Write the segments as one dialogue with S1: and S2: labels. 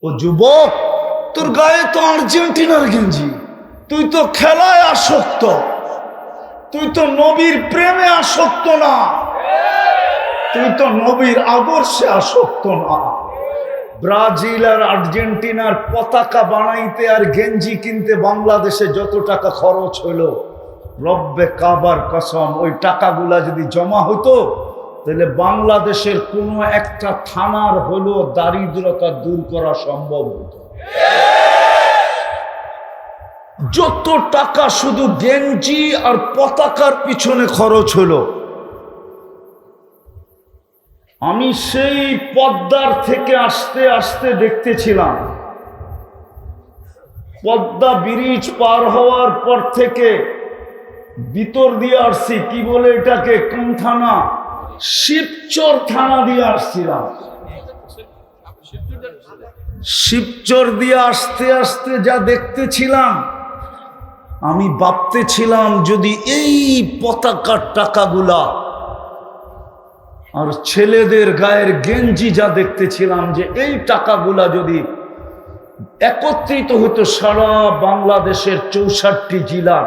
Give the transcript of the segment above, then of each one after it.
S1: ও যুবক, তোর গায়ে তো আর্জেন্টিনার গেঞ্জি, তুই তো খেলায় আসক্ত, তুই তো নবীর প্রেমে আসক্ত না, তুই তো নবীর আদর্শে আসক্ত না। ব্রাজিল আর আর্জেন্টিনার পতাকা বানাইতে আর গেঞ্জি কিনতে বাংলাদেশে যত টাকা খরচ হলো, রব্বে কাবার কসম, ওই টাকাগুলা যদি জমা হতো তাহলে বাংলাদেশের কোনো একটা থানার হলো দারিদ্রতা দূর করা সম্ভব হতো। যত টাকা শুধু গেঞ্জি আর পতাকার পিছনে খরচ হলো। আমি সেই পদ্মার থেকে আসতে আসতে দেখতেছিলাম, পদ্মা ব্রিজ পার হওয়ার পর থেকে ভিতর দিয়ে আসছি, কি বলে এটাকে, কোন থানা, শিবচর থানা দিয়ে আসছিলাম। শিবচর দিয়ে আসতে আসতে যা দেখতেছিলাম, আমি ভাবতেছিলাম যদি এই পতাকার টাকাগুলা আর ছেলেদের গায়ের গেঞ্জি যা দেখতেছিলাম, যে এই টাকাগুলা যদি একত্রিত হইতো সারা বাংলাদেশের 64 জেলা,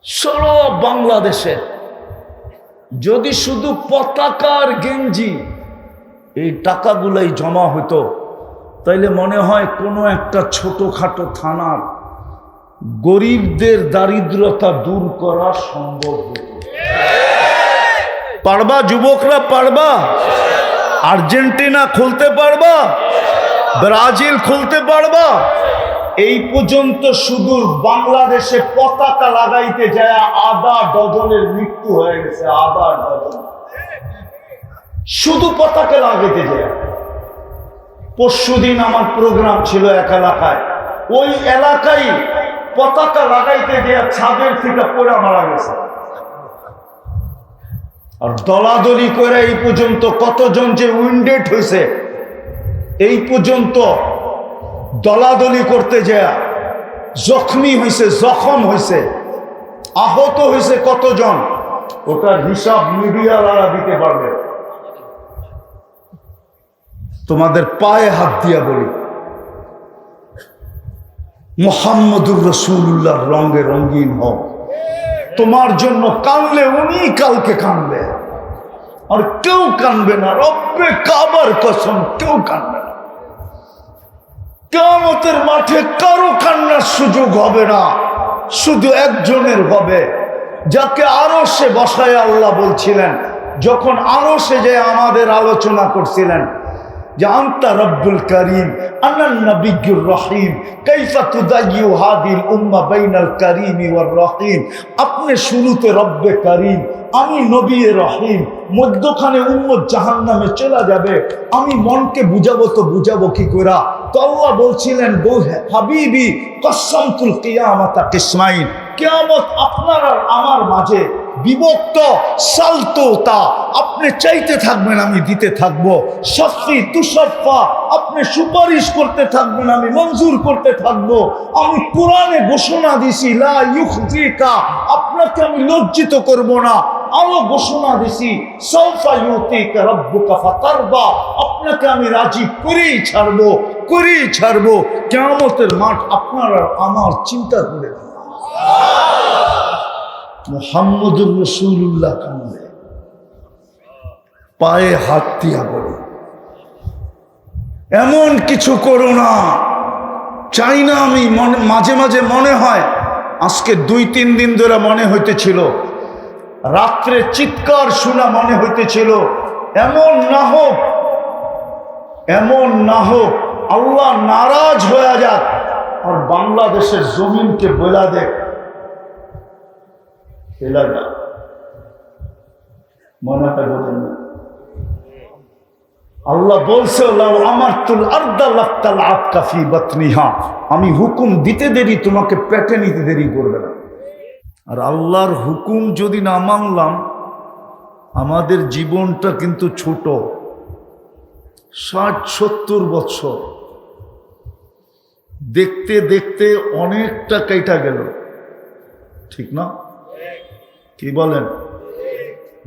S1: সারা বাংলাদেশের যদি শুধু পতাকার গেঞ্জি এই টাকাগুলাই জমা হতো, তাইলে মনে হয় কোনো একটা ছোটখাটো থানার গরিবদের দারিদ্রতা দূর করা সম্ভব হতো। পারবা যুবকরা, পারবা? আর্জেন্টিনা খুলতে পারবা? ব্রাজিল খুলতে পারবা? এই পর্যন্ত শুধু বাংলাদেশে পতাকা লাগাইতে যায় আধা ডজনের মৃত্যু হয়ে গেছে, আধা ডজন, শুধু পতাকা লাগাইতে যায়। পরশুদিন আমার প্রোগ্রাম ছিল এক এলাকায়, ওই এলাকায় পতাকা লাগাইতে গিয়ে ছাদের থেকে পড়ে মারা গেছে। আর দলাদলি করে এই পর্যন্ত কতজন যে উইন্ডেড হয়েছে, এই পর্যন্ত দলাদলি করতে যায় জখমি হয়েছে, জখম হয়েছে, আহত হয়েছে কতজন, ওটার হিসাব মিডিয়াওয়ালা দিতে পারবে। তোমাদের পায়ে হাত দিয়া বলি, মুহাম্মদুর রাসূলুল্লাহর রঙে রঙিন হও। তোমার জন্য কানলে উনি কালকে কানবে, আর কেউ কানবে না, রব্বে কাবার কসম, কেউ কানবে না। কিয়ামতের মাঠে কারো কান্নার সুযোগ হবে না, শুধু একজনের হবে, যাকে আরশে বসায় আল্লাহ বলছিলেন, যখন আরশে যে আমাদের আলোচনা করছিলেন যে আনতা রব্বুল করিম আনান নবিয়্যুর রহিম কাইফা তুদাইয়ু হাদিল উম্মাহ বাইনাল করিম ওয়ার রহিম। আপনি শুরুতে রব্বে করিম, আমি নবী রহিম, মধ্যখানে উম্মত জাহান্নামে চলে যাবে, আমি মনকে বুঝাবো তো বুঝাবো কি করে? তো আল্লাহ বলছিলেন, হাবিবি কসসামতুল কিয়ামাতা কিসমাইন, কিয়ামত আপনার আর আমার মাঝে বিভক্ত, সালতোতা, আপনি চাইতে থাকবেন আমি দিতে থাকবো, শাফি তুশাফা, আপনি সুপারিশ করতে থাকবেন আমি মঞ্জুর করতে থাকবো। আমি কোরআনে ঘোষণা দিছি লা ইউখজিকা, আপনাকে আমি লজ্জিত করব না। আরো ঘোষণা দিছি সাউফা ইউতিকা রাব্বুকা ফাতারদা, আপনাকে আমি রাজি করেই ছাড়বো, করেই ছাড়বো। কিয়ামতের মাঠ আপনার আর আমার চিন্তা করে না। মুহাম্মদুর রাসূলুল্লাহ কান্দে, পায়ে হাত দিয়া বলে এমন কিছু করো না। চাই না আমি, মাঝে মাঝে মনে হয়, আজকে 2-3 দিন ধরে মনে হইতেছিল, রাত্রে চিৎকার শোনা মনে হইতেছিল, এমন না হোক, এমন না হোক আল্লাহ নারাজ হয়ে যাক আর বাংলাদেশের জমিনকে বলা দেখ এলাকা মনে হয়, বলেন না? আল্লাহ বলছে আমারতুল আরদা লাক্তাল আতকা ফি বাতনিহা, আমি হুকুম দিতে দেরি, তোমাকে পেটে নিতে দেরি করবে না। আর আল্লাহর হুকুম যদি না মানলাম, আমাদের জীবনটা কিন্তু ছোট, 60-70 বছর দেখতে দেখতে অনেকটা কেটে গেল, ঠিক না? কি বলেন?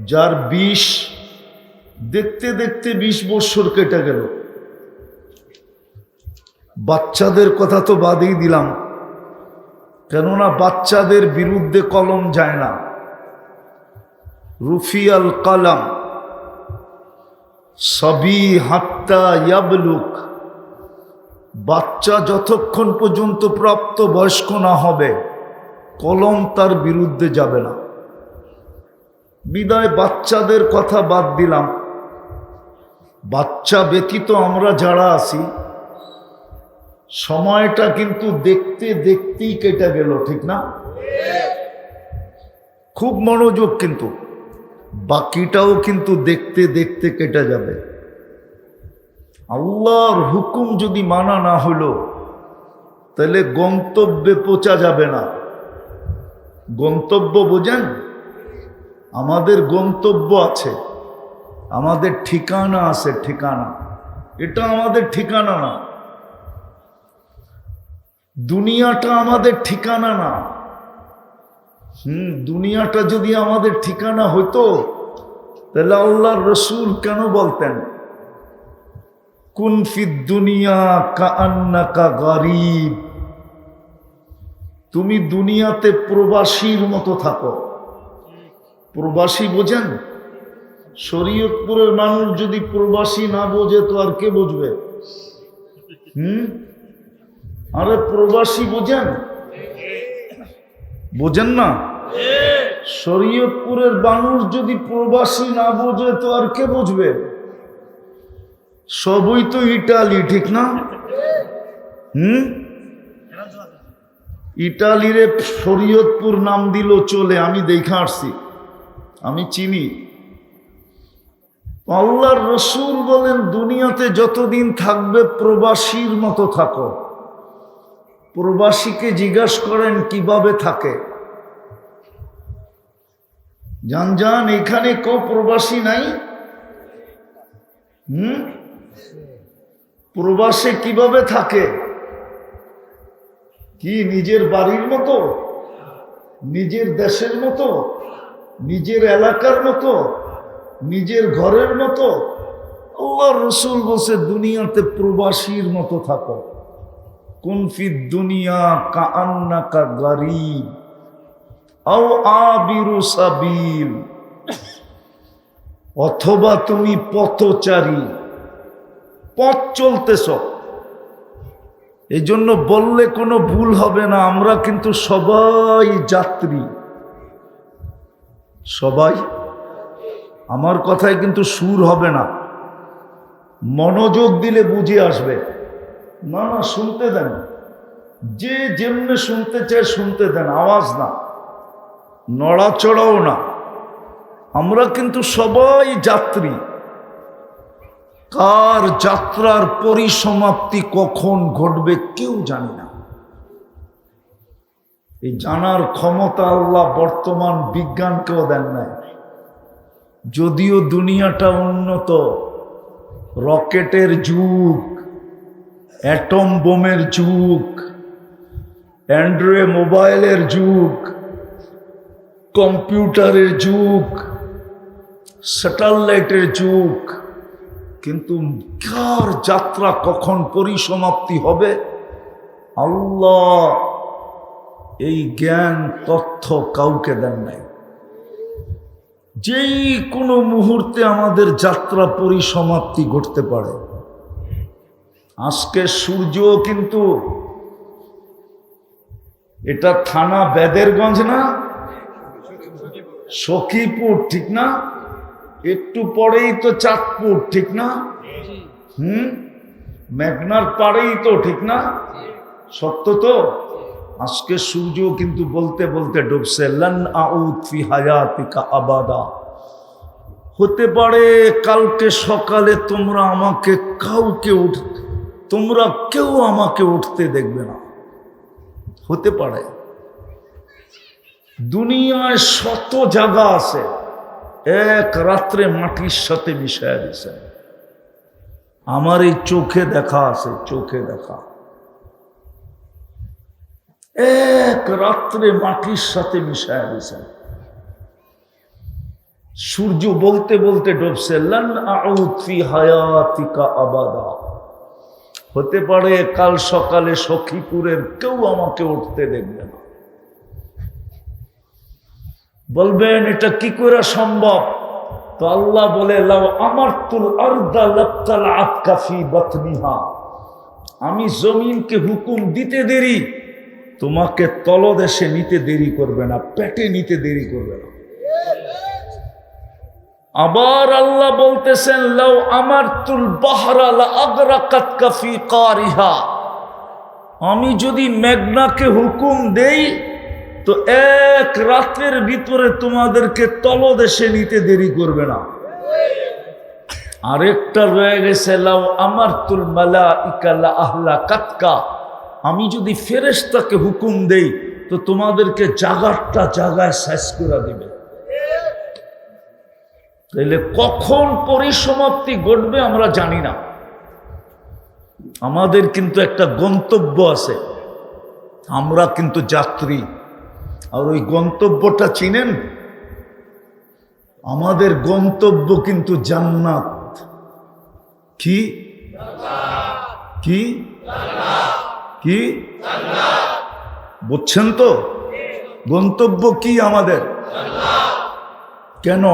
S1: যার 20, দেখতে দেখতে 20 বছর কেটে গেল, বাচ্চাদের কথা তো বাদই দিলাম, কেননা বাচ্চাদের বিরুদ্ধে কলম যায় না। রুফিয়াল কালাম সবি হাত্তা ইয়াবলুক, বাচ্চা যতক্ষণ পর্যন্ত প্রাপ্ত বয়স্ক না হবে কলম তার বিরুদ্ধে যাবে না। বিদায় বাচ্চাদের কথা বাদ দিলাম। বাচ্চা ব্যতীত আমরা যারা আছি সময়টা কিন্তু দেখতে দেখতেই কেটে গেল, ঠিক না? খুব মনোযোগ, কিন্তু বাকিটাও কিন্তু দেখতে দেখতে কেটে যাবে। আল্লাহর হুকুম যদি মানা না হলো তাহলে গন্তব্যে পৌঁছা যাবে না। গন্তব্য বোঝেন? আমাদের গন্তব্য আছে, আমাদের ঠিকানা আছে, ঠিকানা। এটা আমাদের ঠিকানা না, দুনিয়াটা আমাদের ঠিকানা না। দুনিয়াটা যদি আমাদের ঠিকানা হইতো তাহলে আল্লাহর রাসূল কেন বলতেন কুন ফিদ দুনিয়া কাআন্নাকা গরীব, তুমি দুনিয়াতে প্রবাসীর মতো থাকো। প্রবাসী বোঝেন? শরীয়তপুরের মানুষ যদি প্রবাসী না বোঝে তো আর কে বুঝবে? আরে প্রবাসী বোঝেন? বোঝেন না? শরীয়তপুরের মানুষ যদি প্রবাসী না বোঝে তো আর কে বুঝবে? সবই তো ইটালি, ঠিক না? ইটালিরে শরীয়তপুর নাম দিল চলে, আমি দেখে আসছি, আমি চিনি। আল্লাহর রাসূল বলেন দুনিয়াতে যতদিন থাকবে প্রবাসীর মতো থাকো। প্রবাসীকে জিজ্ঞাসা করেন কিভাবে থাকে। জান এখানে কেউ প্রবাসী নাই? প্রবাসে কিভাবে থাকে? কি নিজের বাড়ির মতো, নিজের দেশের মতো, নিজের এলাকার মতো, নিজের ঘরের মতো? আল্লাহর রাসূল বলছে দুনিয়াতে প্রবাসীর মতো থাকো। কুন ফিদ দুনিয়া কাআন্নাকা গরীব আও আবিরু সাবিল, অথবা তুমি পথচারী, পথ চলতেছ। এই জন্য বললে কোনো ভুল হবে না, আমরা কিন্তু সবাই যাত্রী। সবাই, আমার কথায় কিন্তু সুর হবে না, মনোযোগ দিলে বুঝে আসবে। না না, শুনতে দেন, যে যেমনে শুনতে চায় শুনতে দেন, আওয়াজ না, নড়াচড়াও না। আমরা কিন্তু সবাই যাত্রী। কার যাত্রার পরিসমাপ্তি কখন ঘটবে কেউ জানে না। এই জানার ক্ষমতা আল্লাহ বর্তমান বিজ্ঞানকেও দেন নাই। যদিও দুনিয়াটা উন্নত, রকেটের যুগ, অ্যাটম বোমের যুগ, অ্যান্ড্রয়েড মোবাইলের যুগ, কম্পিউটারের যুগ, স্যাটেলাইটের যুগ, কিন্তু কার যাত্রা কখন পরিসমাপ্তি হবে আল্লাহ এই জ্ঞান তথ্য কাউকে দেন নাই। যেই কোনো মুহূর্তে আমাদের যাত্রা পরিসমাপ্তি ঘটতে পারে। আজকে সূর্য কিন্তু, এটা থানা বেদেরগঞ্জ না, সখীপুর, ঠিক না? একটু পরেই তো চাঁদপুর, ঠিক না? মেঘনার পাড়েই তো, ঠিক না? সত্য তো। আজকে সূর্য কিন্তু বলতে বলতে ডুবছে। লান আউদ ফি হায়াতিকা আবাদা, হতে পারে কালকে সকালে তোমরা আমাকে তোমরা কেউ আমাকে উঠতে দেখবে না, হতে পারে। দুনিয়ায় শত জায়গা আছে এক রাত্রে মাটির সাথে মিশায় দিছে। আমার এই চোখে দেখা আছে, চোখে দেখা, এক রাত্রে মাটির সাথে মিশায় দিছে। সূর্য বলতে বলতে ডুবছে। লান আউদ ফি হায়াতিকা আবাদা, হতে পারে কাল সকালে সখীপুরের কেউ আমাকে উঠতে দেখবে না, বলবেন এটা কি করে সম্ভব? তো আল্লাহ বলে লাউ আমারতুল আরদা লাবতালাআত কাফি বাতনিহা, আমি জমিনকে হুকুম দিতে দেরি, তোমাকে তলদেশে নিতে দেরি করবে না, পেটে নিতে দেরি করবে না। আবার আল্লাহ বলতেছেন লাউ আমারতুল বাহরা লাআগরাকাতকা ফি কারিহা, আমি যদি মেঘনাকে হুকুম দেই তো এক রাতের ভিতরে তোমাদেরকে তলদেশে নিতে দেরি করবে না। আরেকটা রয়ে গেছে লাউ আমারতুল মালাইকা লাআহলাকাতকা, আমি যদি ফেরেশতাকে হুকুম দেই তো তোমাদেরকে জায়গাটা জায়গায় শেষ করে দিবে। তাইলে কখন পরিসমাপ্তি ঘটবে আমরা জানি না। আমাদের কিন্তু একটা গন্তব্য আছে, আমরা কিন্তু যাত্রী। আর ওই গন্তব্যটা চিনেন? আমাদের গন্তব্য কিন্তু জান্নাত। কি কি কি বুঝছেন তো? গন্তব্য কি আমাদের? কেন?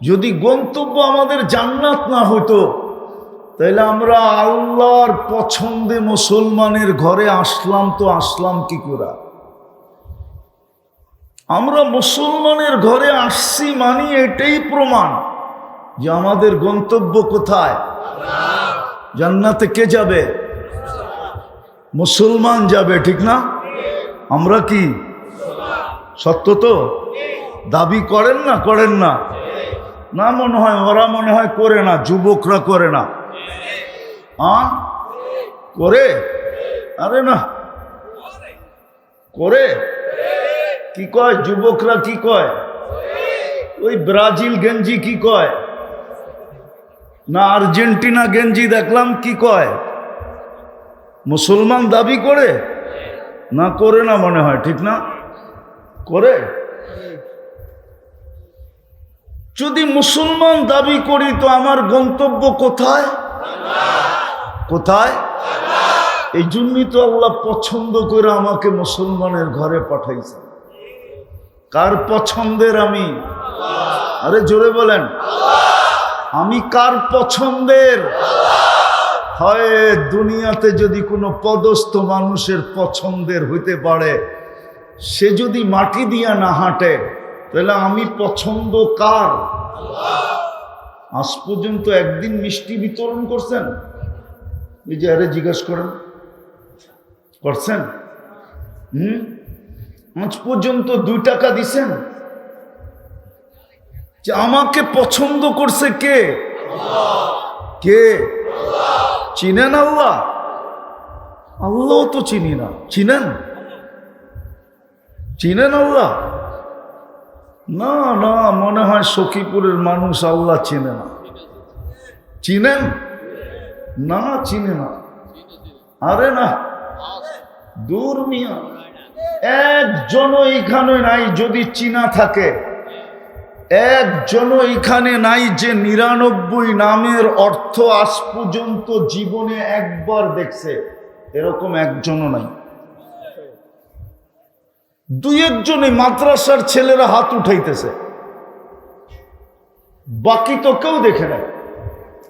S1: যদি গন্তব্য আমাদের জান্নাত না হতো তাহলে আমরা আল্লাহর পছন্দে মুসলমানের ঘরে আসলাম তো আসলাম কি করে? আমরা মুসলমানের ঘরে আসছি মানি এটাই প্রমাণ যে আমাদের গন্তব্য কোথায়? জান্নাতে কে যাবে? মুসলমান যাবে, ঠিক না? আমরা কি সত্য তো দাবি করেন না? করেন না? না মনে হয় ওরা মনে হয় করে না, যুবকরা করে না। করে? আরে না করে। কি কয় যুবকরা? কি কয়? ওই ব্রাজিল গেঞ্জি কি কয় না আর্জেন্টিনা গেঞ্জি দেখলাম, কি কয়? মুসলমান দাবি করে না? করে না মনে হয়, ঠিক না? করে। যদি মুসলমান দাবি করি তো আমার গন্তব্য কোথায়? কোথায়? এই জন্যই তো আল্লাহ পছন্দ করে আমাকে মুসলমানের ঘরে পাঠাইছে। কার পছন্দের আমি? আরে জোরে বলেন, আমি কার পছন্দের? হয় দুনিয়াতে যদি কোনো পদস্থ মানুষের পছন্দের হইতে পারে, সে যদি মাটি দিয়া না হাঁটে তাহলে আমি পছন্দ কার? আজ পর্যন্ত একদিন মিষ্টি বিতরণ করছেন? এই যে আরে জিজ্ঞেস করেন, করছেন? আজ পর্যন্ত 2 টাকা দিছেন? যে আমাকে পছন্দ করছে কে? কে? চিনেন আল্লাহ? আল্লাহ তো চিনি না। চিনেন? চিনেন আল্লাহ? না না, মনে হয় সখীপুরের মানুষ আল্লাহ চিনে না। চিনেন? না চিনে না। আরে না, দূর মিয়া, একজনও এইখানে নাই যদি চিনা থাকে। একজনও এইখানে নাই যে 99 নামের অর্থ আজ পর্যন্ত জীবনে একবার দেখছে, এরকম একজনও নাই। 2-1 জনই মাদ্রাসার ছেলেরা হাত উঠাইতেছে, বাকি তো কেউ দেখে নাই।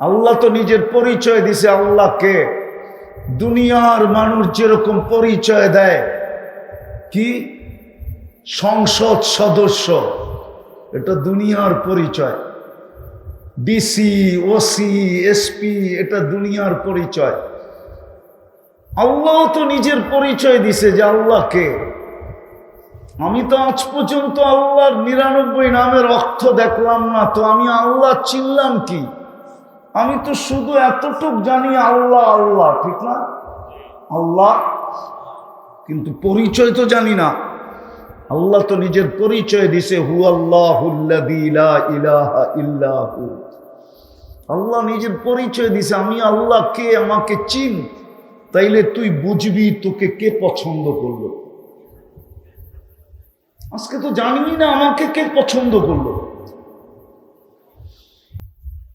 S1: আল্লাহ তো নিজের পরিচয় দিছে। আল্লাহ কে? দুনিয়ার মানুষ যেরকম পরিচয় দেয়, কি সংসদ সদস্য, এটা দুনিয়ার পরিচয়। ডিসি, ওসি, এসপি, এটা দুনিয়ার পরিচয়। আল্লাহ তো নিজের পরিচয় দিছে যে আল্লাহ কে। আমি তো আজ পর্যন্ত আল্লাহর 99 নামের অর্থ দেখলাম না, তো আমি আল্লাহ চিনলাম কি? আমি তো শুধু এতটুক জানি আল্লাহ আল্লাহ, ঠিক না? আল্লাহ, কিন্তু পরিচয় তো জানি না। আল্লাহ তো নিজের পরিচয় দিছে, হু আল্লাহুল্লাযী লা ইলাহা ইল্লা হু। আল্লাহ নিজের পরিচয় দিছে, আমি আল্লাহ কে, আমাকে চিন, তাইলে তুই বুঝবি তোকে কে পছন্দ করলো। আজকে তো জানি না আমাকে কে পছন্দ করলো।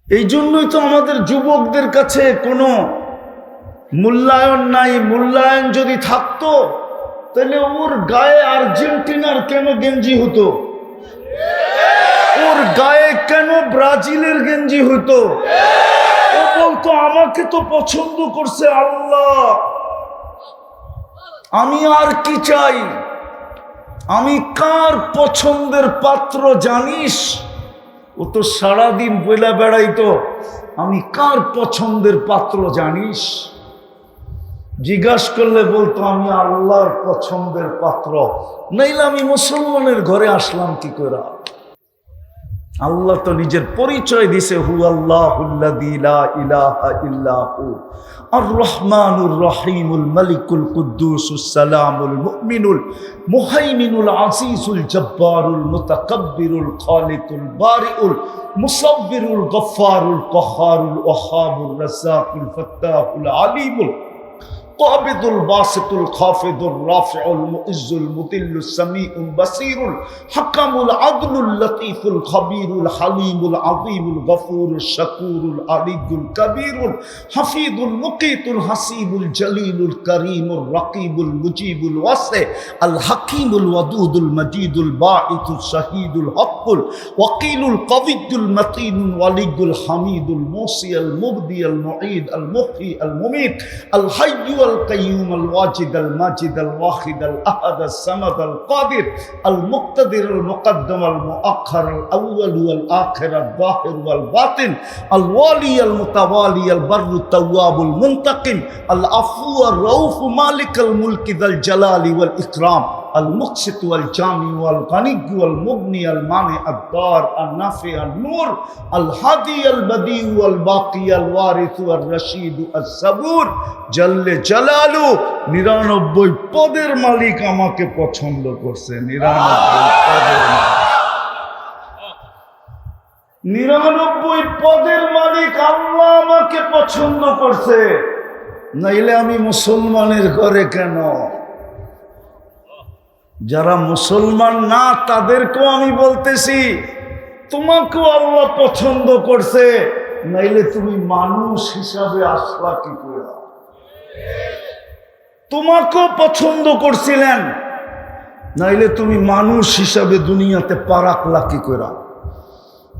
S1: এই জন্যই তো আমাদের যুবকদের কাছে কোনো মূল্যায়ন নাই। মূল্যায়ন যদি থাকতো তাহলে ওর গায়ে আর্জেন্টিনার কেন গেঞ্জি হতো, ওর গায়ে কেন ব্রাজিলের গেঞ্জি হতো? ও বলতো আমাকে তো পছন্দ করছে আল্লাহ, আমি আর কি চাই? আমি কার পছন্দের পাত্র জানিস? ও তো সারাদিন বইলা বেড়াইতো আমি কার পছন্দের পাত্র জানিস? জিজ্ঞাসা করলে বলতো আমি আল্লাহর পছন্দের পাত্র, নাইলে আমি মুসলমানের ঘরে আসলাম কি করে? আল্লাহ তো নিজের পরিচয় দিছে, হু আল্লাহুল্লাযী লা ইলাহা ইল্লা হু আর রহমানুর রহিমুল মালিকুল কুদ্দুসুস সালামুল মুমিনুল মুহাইমিনুল আজিজুল জব্বারুল মুতাকাব্বিরুল খালিকুল বারিউল মুসাব্বিরুল গফফারুল কাহ্হারুল ওয়াহাবুর রাজ্জাকুল ফাত্তাহুল আলিমুল قابض الباسط الخافض الرافع المؤز المذل السميع البصير الحكم العدل اللطيف الخبير الحليم العظيم الغفور الشكور العلي الكبير الحفيظ المقيت الحسيب الجليل الكريم الرقيب المجيب الواسع الحكيم الودود المجيد الباعث الشهيد الحق الوكيل القوي المتين الولي الحميد الموصي المبدي المعيد المحيي المميت الحي القيوم الواجد الماجد الواحد الأحد الصمد القادر المقتدر المقدم المؤخر الأول والآخر الظاهر والباطن الوالي المتوالي البر التواب المنتقم العفو الرؤوف مالك الملك ذا الجلال والإكرام المقسط والجامع والغني والمغني المانع الضار النافع النور الهادي البديع والباقي الوارث الرشيد الصبور جل জালালু 99 পদের মালিক আমাকে পছন্দ করছে। 99 পদের মালিক আল্লাহ আমাকে পছন্দ করছে, নাইলে আমি মুসলমানের ঘরে কেন? যারা মুসলমান না তাদেরকেও আমি বলতেছি তোমাকেও আল্লাহ পছন্দ করছে, নাইলে তুমি মানুষ হিসাবে আসলা কি করে? তোমাকেও পছন্দ করছিলেন, নাইলে তুমি মানুষ হিসাবে দুনিয়াতে পা রাখলা কি করে?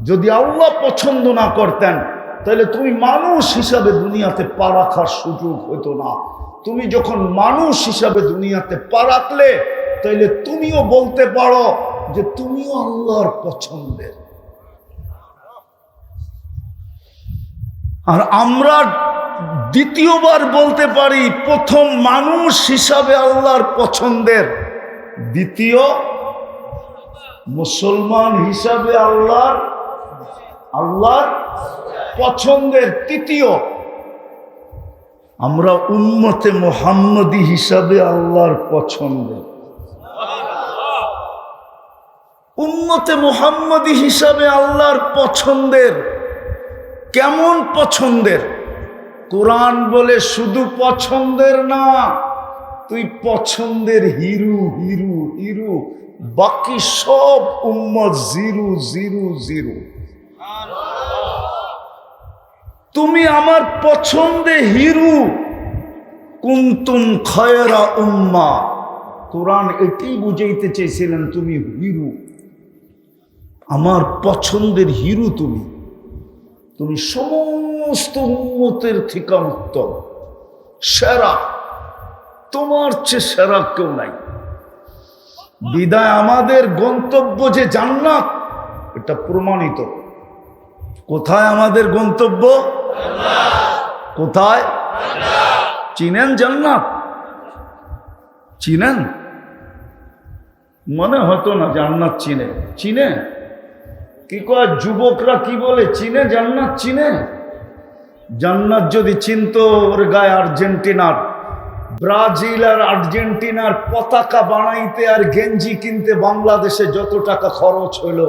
S1: যদি আল্লাহ পছন্দ না করতেন তাহলে তুমি মানুষ হিসাবে দুনিয়াতে পা রাখার সুযোগ হতো না। তুমি যখন মানুষ হিসাবে দুনিয়াতে পা রাখলে তাহলে তুমিও বলতে পারো যে তুমিও আল্লাহর পছন্দের। আর আমরা দ্বিতীয়বার বলতে পারি প্রথম মানুষ হিসাবে আল্লাহর পছন্দের, দ্বিতীয় মুসলমান হিসাবে আল্লাহর পছন্দের, তৃতীয় আমরা উম্মতে মুহাম্মদী হিসাবে আল্লাহর পছন্দের। উম্মতে মুহাম্মদী হিসাবে আল্লাহর পছন্দের। কেমন পছন্দের? কোরআন বলে শুধু পছন্দের না, তুই পছন্দের হিরু হিরু হিরু, বাকি সব উম্মত জিরু জিরু জিরু। তুমি আমার পছন্দে হিরু, কুনতুম খায়রা উম্মাহ। কোরআন এটাই বুঝাইতে চেয়েছিলেন, তুমি হিরু, আমার পছন্দের হিরু। তুমি সমস্ত উম্মতের থেকে উত্তম, সেরা, তোমার চেয়ে সেরা কেউ নাই। বিদায় আমাদের গন্তব্য যে জান্নাত, এটা প্রমাণিত। কোথায় আমাদের গন্তব্য? কোথায়? চিনেন জান্নাত? চিনেন? মনে হতো না জান্নাত চিনে। চিনে কি কয় যুবকরা কি বলে? চিনে জান্নাত? চিনে? জান্নাত যদি চিনতো, ওর গায়ে আর্জেন্টিনার, ব্রাজিল আর আর্জেন্টিনার পতাকা বানাইতে আর গেঞ্জি কিনতে বাংলাদেশে যত টাকা খরচ হলো,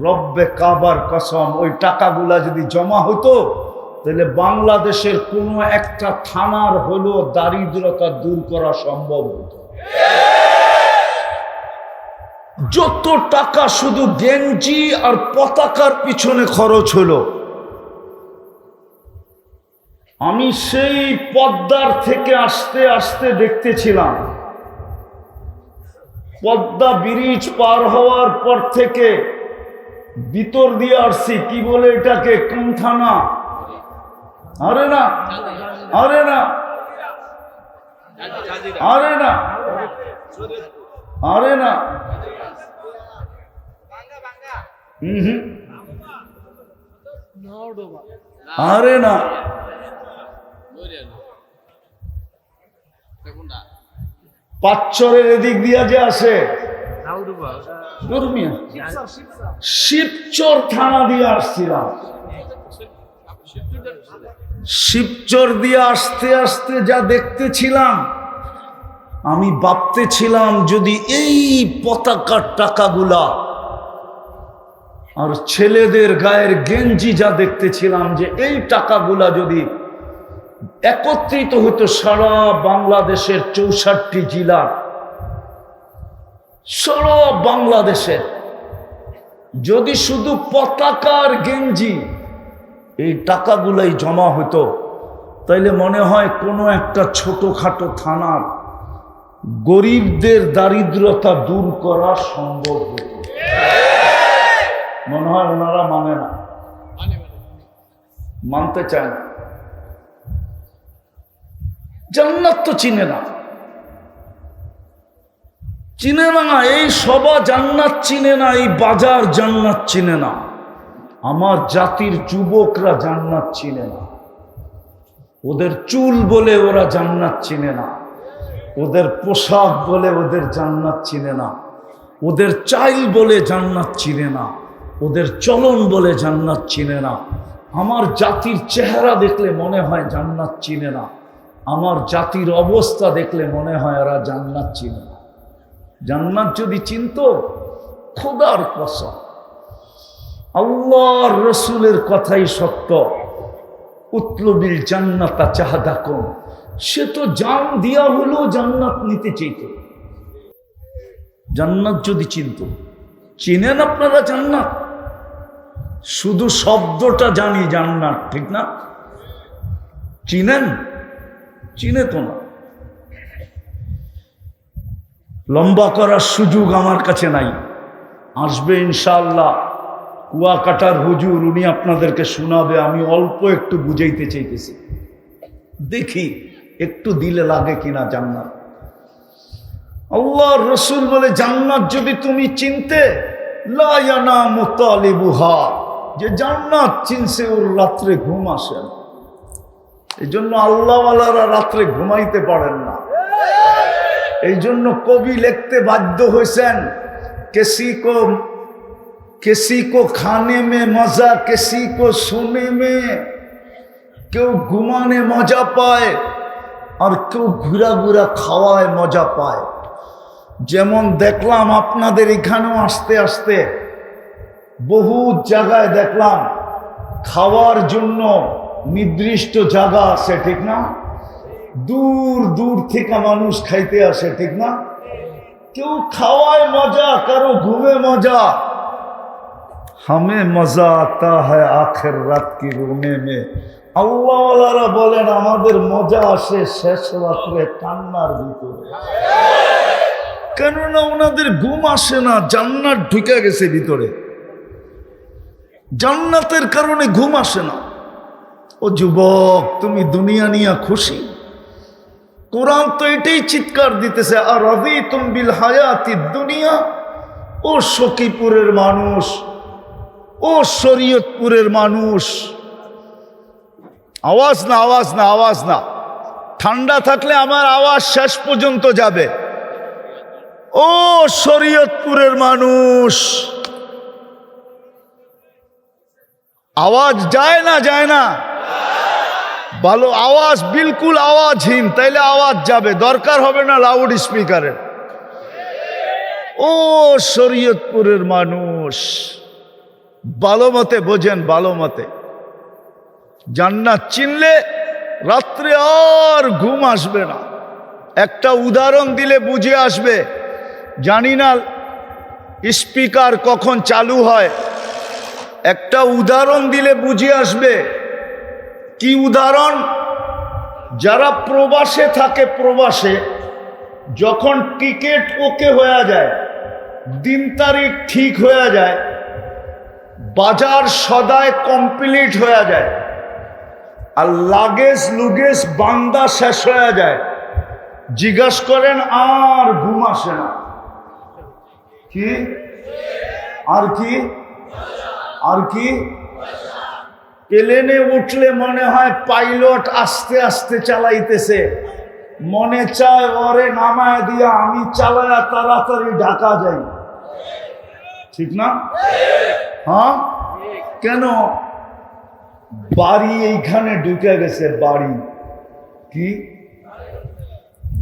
S1: রব্বে কাবার কসম, ওই টাকাগুলা যদি জমা হতো তাহলে বাংলাদেশের কোনো একটা থানার হলো দারিদ্রতা দূর করা সম্ভব হতো। যত টাকা শুধু গেঞ্জি আর পতাকার পিছনে খরচ হলো, আমি সেই পদ্মার থেকে আস্তে আস্তে দেখতেছিলাম, পদ্মা ব্রিজ পার হওয়ার পর থেকে ভিতর দিয়ে আসছি, কি বলে এটাকে, কোন থানা? আরে না, আরে না, আরে না, আরে না, আরে না, পাঁচচরের এদিক দিয়া যে আসে শিবচর থানা দিয়ে আসছিলাম। শিবচর দিয়ে আসতে আসতে যা দেখতেছিলাম, আমি ভাবতেছিলাম যদি এই পতাকার টাকাগুলা আর ছেলেদের গায়ের গেঞ্জি যা দেখতেছিলাম, যে এই টাকাগুলা যদি একত্রিত হতো সারা বাংলাদেশের 64 জেলার, সারা বাংলাদেশের যদি শুধু পতাকার গেঞ্জি এই টাকাগুলাই জমা হতো, তাইলে মনে হয় কোনো একটা ছোটখাটো থানার গরিবদের দারিদ্রতা দূর করা সম্ভব হতো। মনে হয় ওনারা মানে না, মানতে চায় না। জান্নাত তো চিনে না, চিনে না, এই সভা জান্নাত চিনে না, এই বাজার জান্নাত চিনে না, আমার জাতির যুবকরা জান্নাত চিনে না। ওদের চুল বলে ওরা জান্নাত চিনে না, ওদের পোশাক বলে ওদের জান্নাত চিনে না, ওদের চাইল বলে জান্নাত চিনে না, ওদের চলন বলে জান্নাত চিনে না। আমার জাতির চেহারা দেখলে মনে হয় জান্নাত চিনে না, আমার জাতির অবস্থা দেখলে মনে হয় এরা জান্নাত চিনে না। জান্নাত যদি চিনত, খোদার কসম, আল্লাহর রসুলের কথাই সত্য, উতলুবিল জান্নাতা চাহাদাকুম, সে তো জান দিয়া হলো জান্নাত নিতে চাইত। জান্নাত যদি চিনত, চিনেন আপনারা জান্নাত? শুধু শব্দটা জানি জান্নাত, ঠিক না? চিনেন? চিনে তো না। লম্বা করার সুযোগ আমার কাছে নাই, আসবে ইনশাআল্লাহ কুয়াকাটার হুজুর, উনি আপনাদেরকে শোনাবে। আমি অল্প একটু বুঝাইতে চাইতেছি, দেখি একটু দিলে লাগে কিনা জান্নাত। আল্লাহর রাসূল বলে, জান্নাত যদি তুমি চিনতে, লা ইয়ানামু তালিবুহা, যে জান্নাত চিনছে ওর রাত্রে ঘুম আসে না। এই জন্য আল্লাহওয়ালারা রাত্রে ঘুমাইতে পারেন না। এই জন্য কবি লিখতে বাধ্য হয়েছেন, किसी को खाने में मजा, किसी को सोने में, কেউ ঘুমানে মজা পায় আর কেউ ঘুরা ঘুরা খাওয়ায় মজা পায়। যেমন দেখলাম আপনাদের এখানেও আসতে আসতে বহু জায়গায় দেখলাম খাওয়ার জন্য নির্দিষ্ট জায়গা আছে, ঠিক না? দূর দূর থেকে মানুষ খাইতে আসে, ঠিক না? কেউ খাওয়ায় মজা, কারো ঘুমে মজা। हमें मजा आता है आखिर रात की रोने में। আল্লাহওয়ালারা বলেন আমাদের মজা আসে শেষ রাত্রে কান্নার ভিতরে। কেননা ওনাদের ঘুম আসে না, জান্নাত ঢুকে গেছে ভিতরে, জান্নাতের কারণে ঘুম আসে না। ও যুবক, তুমি দুনিয়া নিয়ে খুশি? কোরআন তো এটাই চিৎকার দিতেছে, আর রাদিতুম বিল হায়াতিদ দুনিয়া। ও সখীপুরের মানুষ, ও শরীয়তপুরের মানুষ, আওয়াজ না, আওয়াজ না, আওয়াজ না। ঠান্ডা থাকলে আমার আওয়াজ শেষ পর্যন্ত যাবে। ও শরীয়তপুরের মানুষ, আওয়াজ যায় না, যায় না? ভালো আওয়াজ, বিলকুল আওয়াজহীন, তাইলে আওয়াজ যাবে, দরকার হবে না লাউড স্পিকারের। ও শরীয়তপুরের মানুষ, ভালো মতে বোঝেন, ভালো মতে। জান্নাত চিনলে রাত্রে আর ঘুম আসবে না। একটা উদাহরণ দিলে বুঝে আসবে। জানি না স্পিকার কখন চালু হয়, একটা উদাহরণ দিলে বুঝে আসবে। কি উদাহরণ? যারা প্রবাসে থাকে, প্রবাসে যখন টিকিট ওকে হয়ে যায়, দিন তারিখ ঠিক হয়ে যায়, বাজার সদায় কমপ্লিট হয়ে যায়, আর লাগেজ লুগেজ বান্দা শেষ হয়ে যায়, জিজ্ঞাসা করেন আর ঘুম আসে না। কি আর কি আর কি? প্লেনে উঠলে মনে হয় পাইলট আস্তে আস্তে চালাইতেছে, মনে চায় ওরে নামায় দিয়া আমি চালায়া তাড়াতাড়ি ঢাকা যাই। ঠিক না? হ্যাঁ, কেন? বাড়ি এইখানে ঢুকে গেছে, বাড়ি কি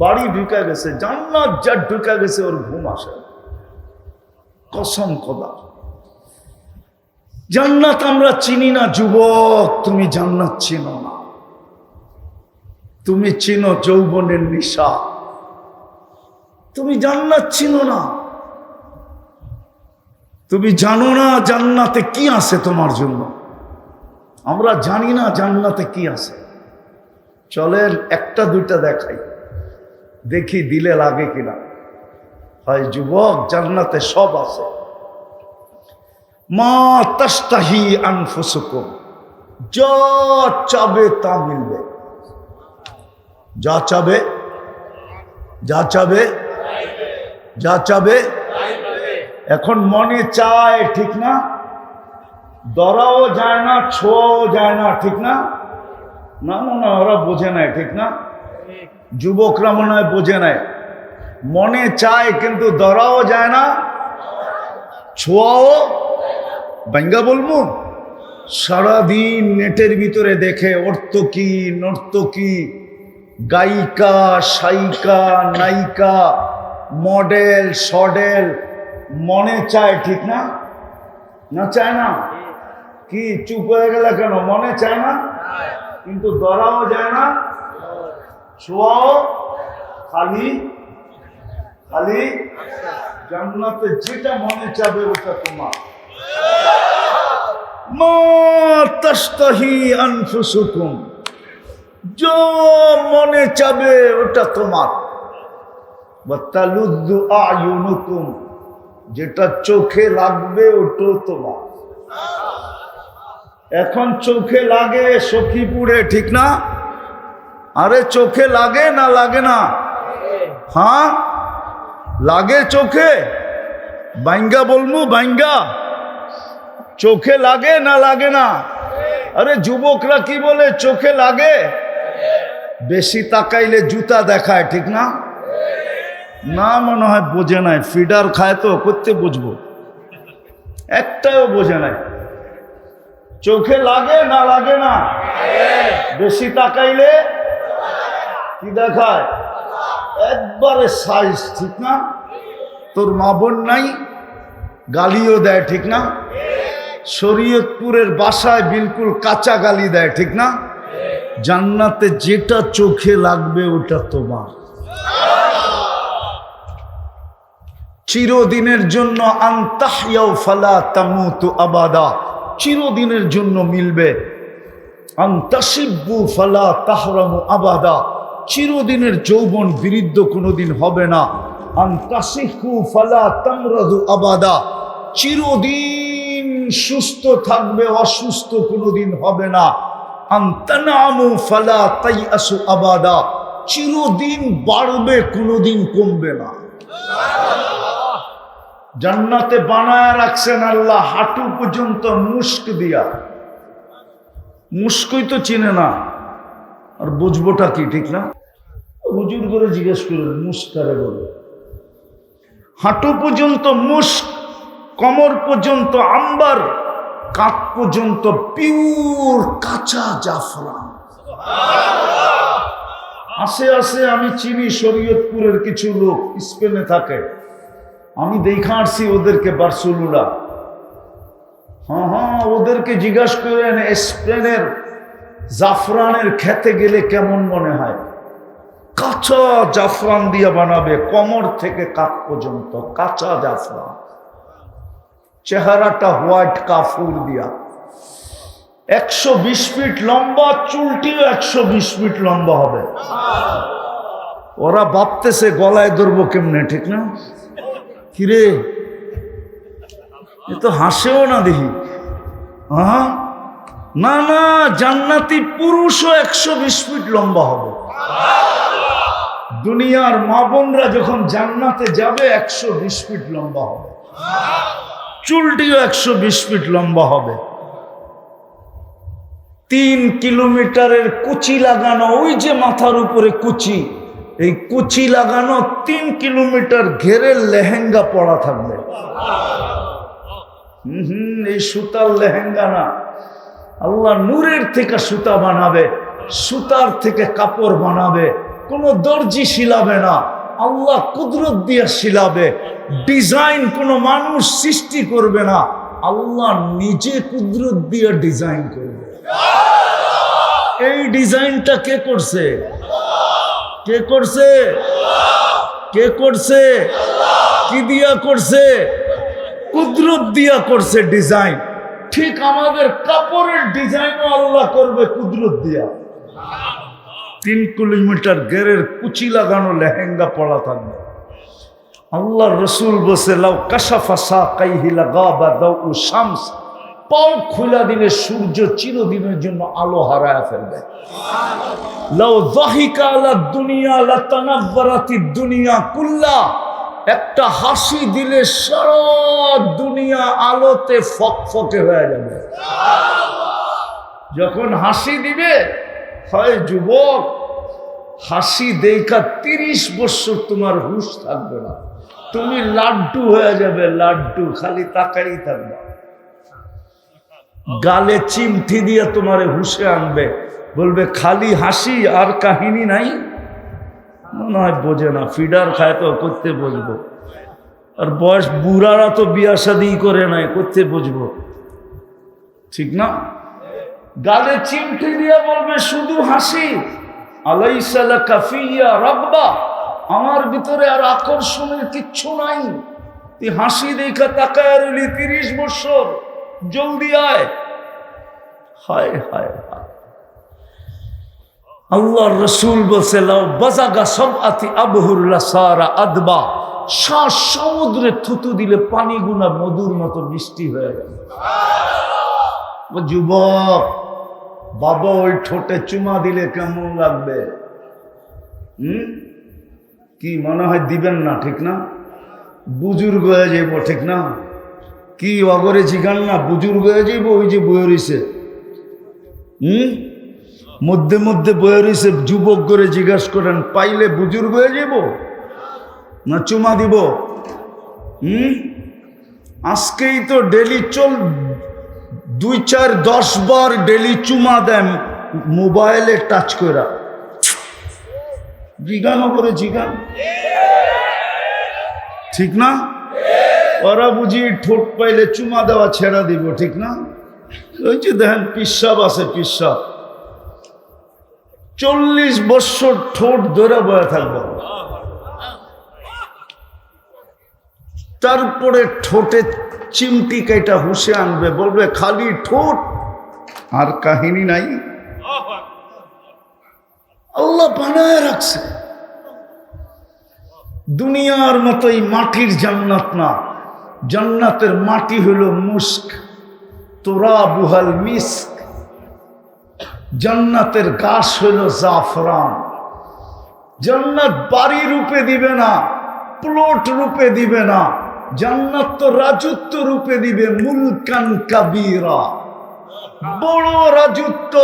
S1: বাড়ি ঢুকে গেছে, জান্নাত যা ঢুকে গেছে, ওর ঘুম আসে। কসম খোদা, জান্নাত আমরা চিনি না। যুবক, তুমি জান্নাত চিনো না, তুমি চিনো যৌবনের নিশা, তুমি জান্নাত চিনো না। তুমি জানো না জান্নাতে কি আছে তোমার জন্য। আমরা জানি না জান্নাতে কি আছে। চলেন একটা দুইটা দেখাই, দেখি দিলে লাগে কিনা। হয় যুবক, জান্নাতে সব আছে। মা তাস্তাহি আনফুসুকুম, যা চাবে তা মিলবে। যা চাবে, যা চাবে, যা চাবে। এখন মনে চায়, ঠিক না? ধরাও যায় না, ছোঁয়াও যায় না, ঠিক না? না মনে হয় ওরা বোঝে নাই, ঠিক না? যুবকরা মনে হয় বোঝে নাই। মনে চায় কিন্তু ধরাও যায় না, ছোঁয়াও। বাঙ্গা বলবো, সারাদিন নেটের ভিতরে দেখে অর্থকি নর্তকী, গায়িকা, সায়িকা, নায়িকা, মডেল, সডেল, মনে চায়, ঠিক না? না চায় না? কি চুপ হয়ে গেল কেন? মনে চায় না, কিন্তু ধরাও যায় না, ছোঁয়াও। খালি খালি জান্নাতে যেটা মনে চাবে ওটা তোমার। মা তাস্তাহি আনফুসুকুম, যা মনে চাবে ওটা তোমার। ওয়া তালুদ্দু আয়ুনুকুম, যেটা চোখে লাগবে ওটাও তোমার। এখন চোখে লাগে সখীপুরে, ঠিক না? আরে চোখে লাগে না লাগে না? হ্যাঁ লাগে চোখে। বাইঙ্গা বলমু, বাইঙ্গা চোখে লাগে না লাগে না? আরে যুবকরা কি বলে, চোখে লাগে। বেশি তাকাইলে জুতা দেখায়, ঠিক না? না মনে হয় বোঝে নাই, ফিডার খায় তো করতে বুঝবো, একটাও বোঝে নাই। চোখে লাগে না লাগে না? বেশি তাকাইলে কি দেখায়? একবারে সাইজ, ঠিক না? তোর মা বোন নাই, গালিও দেয়, ঠিক না? শরীয়তপুরের বাসায় বিলকুল কাঁচা গালি দেয়, ঠিক না? জান্নাতে যেটা চোখে লাগবে ওটা তোমার। চিরদিনের জন্য আনতাহইয়াও ফালা তামুতু আবাদা, চিরদিনের জন্য মিলবে। আনতাসিব্বু ফালা তাহরামু আবাদা, চিরদিনের যৌবন বিরুদ্ধ কোনোদিন হবে না। আনতাসিহু ফালা তামরাদু আবাদা, চিরদিন সুস্থ থাকবে, অসুস্থ কোনোদিন হবে না। আনতানামু ফালা তাইয়াসু আবাদা, চিরদিন বাড়বে, কোনোদিন কমবে না। জান্নাতে বানায় রাখছেন আল্লাহ হাঁটু পর্যন্ত মুস্ক দিয়া। মুস্কই তো চিনে না, আর বুঝবোটা কি, ঠিক না? হুজুর করে জিজ্ঞেস করলেন মুস্কারে বলে। হাঁটু পর্যন্ত মুস্ক, কমর পর্যন্ত আম্বার, কাঁধ পর্যন্ত পিওর কাঁচা জাফরান। আসে আসে আমি চিনি শরীয়তপুরের কিছু লোক স্পেনে থাকে, আমি দেখা আসছি ওদেরকে, বার্সেলোনা। হ্যাঁ হ্যাঁ, ওদেরকে জিজ্ঞাসা করেন স্পেনের জাফরানের খেতে গেলে কেমন মনে হয়। কাঁচা জাফরান দিয়া বানাবে, কোমর থেকে কাঁধ পর্যন্ত কাঁচা জাফরান, চেহারাটা হোয়াইট কাফুর দিয়া। 120 ফিট লম্বা, চুলটিও 120 ফিট লম্বা হবে। ওরা ভাবতেছে গলায় ধরবো কেমনে, ঠিক না? কিরে, এ তো হাসেও না দেখি। হ্যাঁ, না না, জান্নাতি পুরুষও 120 ফিট লম্বা হবে। দুনিয়ার মা বোনরা যখন জান্নাতে যাবে 120 ফিট লম্বা হবে, চুলটিও 120 ফিট লম্বা হবে। 3 কিলোমিটারের কুচি লাগানো, ওই যে মাথার উপরে কুচি, এই কুচি লাগানো 3 কিলোমিটার ঘেরের লেহেঙ্গা পরা থাকবে। এই সুতার লেহেঙ্গা না, আল্লাহ নূরের থেকে সুতা বানাবে, সুতার থেকে কাপড় বানাবে। কোনো দর্জি শিলাবে না, আল্লাহ কুদরত দিয়ে শিলাবে। ডিজাইন কোনো মানুষ সৃষ্টি করবে না, আল্লাহ নিজে কুদরত দিয়ে ডিজাইন করবে। এই ডিজাইনটা কে করছে? কে করছে? কে করছে? কি দিয়া করছে? কুদরত দিয়া করছে ডিজাইন। ঠিক আমাদের কাপড়ের ডিজাইনও আল্লাহ করবে কুদরত দিয়া। 3 কিলোমিটার গেরের কুচি লাগানো লেহেঙ্গা পরা থাকবে। আল্লাহ রসুল বসে, লাউ কাশাফা সাকাইহি লাগাবা দাউ শামস, পাও খুলা দিলে সূর্য চিরদিনের জন্য আলো হারায় ফেলবে। লাউ যাহিকা আলা দুনিয়া লাতানাব্বারাতিদ দুনিয়া কুল্লা, একটা হাসি দিলে সারা দুনিয়া আলোতে ফকফকে হয়ে যাবে। যখন হাসি দিবে, হয় যুবক, হাসি দেখা 30 বছর তোমার হুঁশ থাকবে না, তুমি লাড্ডু হয়ে যাবে, লাড্ডু, খালি তাকাই থাকবে। গালে চিমটি দিয়ে তোমারে হুঁশে আনবে, বলবে খালি হাসি আর কাহিনী নাই। মনে হয় বোঝে না, ফিডার খায় তো করতে বুঝবো। আর বয়স বুড়ারা তো বিয়া শাদী করে নাই, করতে বুঝবো, ঠিক না? গালে চিমটি দিয়ে বলবে শুধু হাসি। আলাইসা লাকা ফিয়া রাগবা, আমার ভিতরে আর আকর্ষণের কিচ্ছু নাই। তুই হাসি দেখা তাকায় রইলি 30 বছর, জলদি আয়। হায় হায় হায়। আল্লাহর রাসূল বলছে, লাউ বাজাগা সাবআতি আবহুর লাসারা আদবা, শ্বাস সমুদ্রে থুতু দিলে পানিগুনা মধুর মতো মিষ্টি হয়ে গেল। ও যুবক, বাবা ওই ঠোঁটে চুমা দিলে কেমন লাগবে? কি মনে হয় দিবেন না, ঠিক না? বুজুর্গ হয়ে যাইব, ঠিক না? কি অগরে জিগান না, বুজুর্গ হয়ে যাইব। ওই যে বয়ে রয়েছে, মধ্যে মধ্যে বয়ে রয়েছে, যুবক করে জিজ্ঞাসা করেন, পাইলে বুজুর্গ হয়ে যাইব না চুমা দিব? আজকেই তো ডেলি 2, 4, 10 বার ডেলি চুমা দেন মোবাইলে টাচ করে। জিগানো করে জিগান, ঠিক না? ওরা বুঝি ঠোঁট পাইলে চুমা দেওয়া ছেড়া দিব, ঠিক না? ওই যে দেখেন পিসাব আছে, পিসাব 40 বছর ঠোঁট ধরে বয়ে থাকবে, তারপরে ঠোঁটে চিমটি কেটা হুঁশে আনবে, বলবে খালি ঠোঁট আর কাহিনী নাই। আল্লাহ বানায় রাখছে। দুনিয়ার মতোই মাটির জান্নাত না, জান্নাতের মাটি হলো মুস্ক, তুরাবুহাল মিস্ক। জান্নাতের গাছ হলো জাফরান। জান্নাত বাড়ি রূপে দিবে না, প্লট রূপে দিবে না, জান্নাত তো রাজত্ব রূপে দিবে, মুলকান কাবীরা, বড় রাজত্ব।